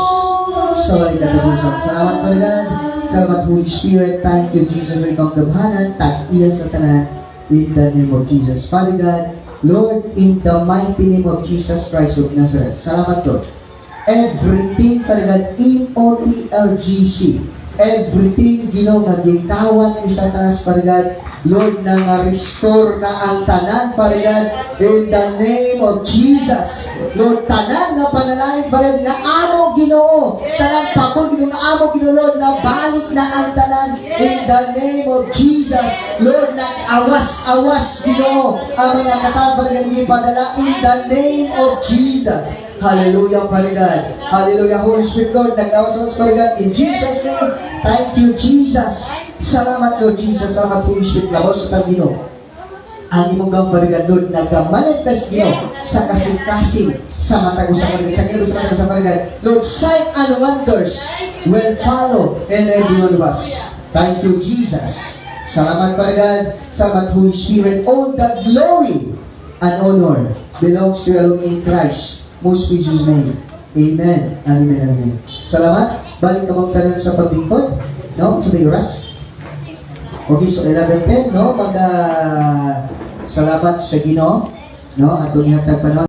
sa walay katapusan. Salamat paligan. Salamat, Holy Spirit. Thank you, Jesus, for ikong damhanan. Tak-iya sa tanan. In the name of Jesus. Paligan, Lord, in the mighty name of Jesus Christ of Nazareth. Salamat, Lord. Everything, paligan, INOTLGC. Everything, Ginoo, nga gitawan ni Satanas, paligan, Lord, na nga-restore na ang tanan, paligan, in the name of Jesus. Lord, tanan nga panalangin, paligan, nga amo, Ginoo, tanan pakul, Ginoo, nga amo, Ginoo, Lord, na balik na ang tanan, in the name of Jesus. Lord, nag-awas-awas, Ginoo, ang mga katawan, paligan, ipadala, in the name of Jesus. Hallelujah, paligan. Hallelujah, Holy Spirit, Lord, nag-awas-awas, paligan, in Jesus' name. Thank you, Jesus. Salamat, Lord Jesus. Salamat, Holy Spirit, labaw sa Panginoon. Ang imong paligan, Lord, nag-manifest nyo sa kasing-kasing sa matag sa paligan, sa kilo sa matag sa paligan. Lord, sign and wonders will follow in every one of us. Thank you, Jesus. Salamat para God. Salamat Holy Spirit. All the glory and honor belongs to you alone in Christ. Most precious name. Amen. Amen. Amen. Salamat. Balik ka magtanan sa paglingkod. No? Sa may oras. Okay, so 11:10, no? Salamat sa Ginoo, no? At hatag panahon.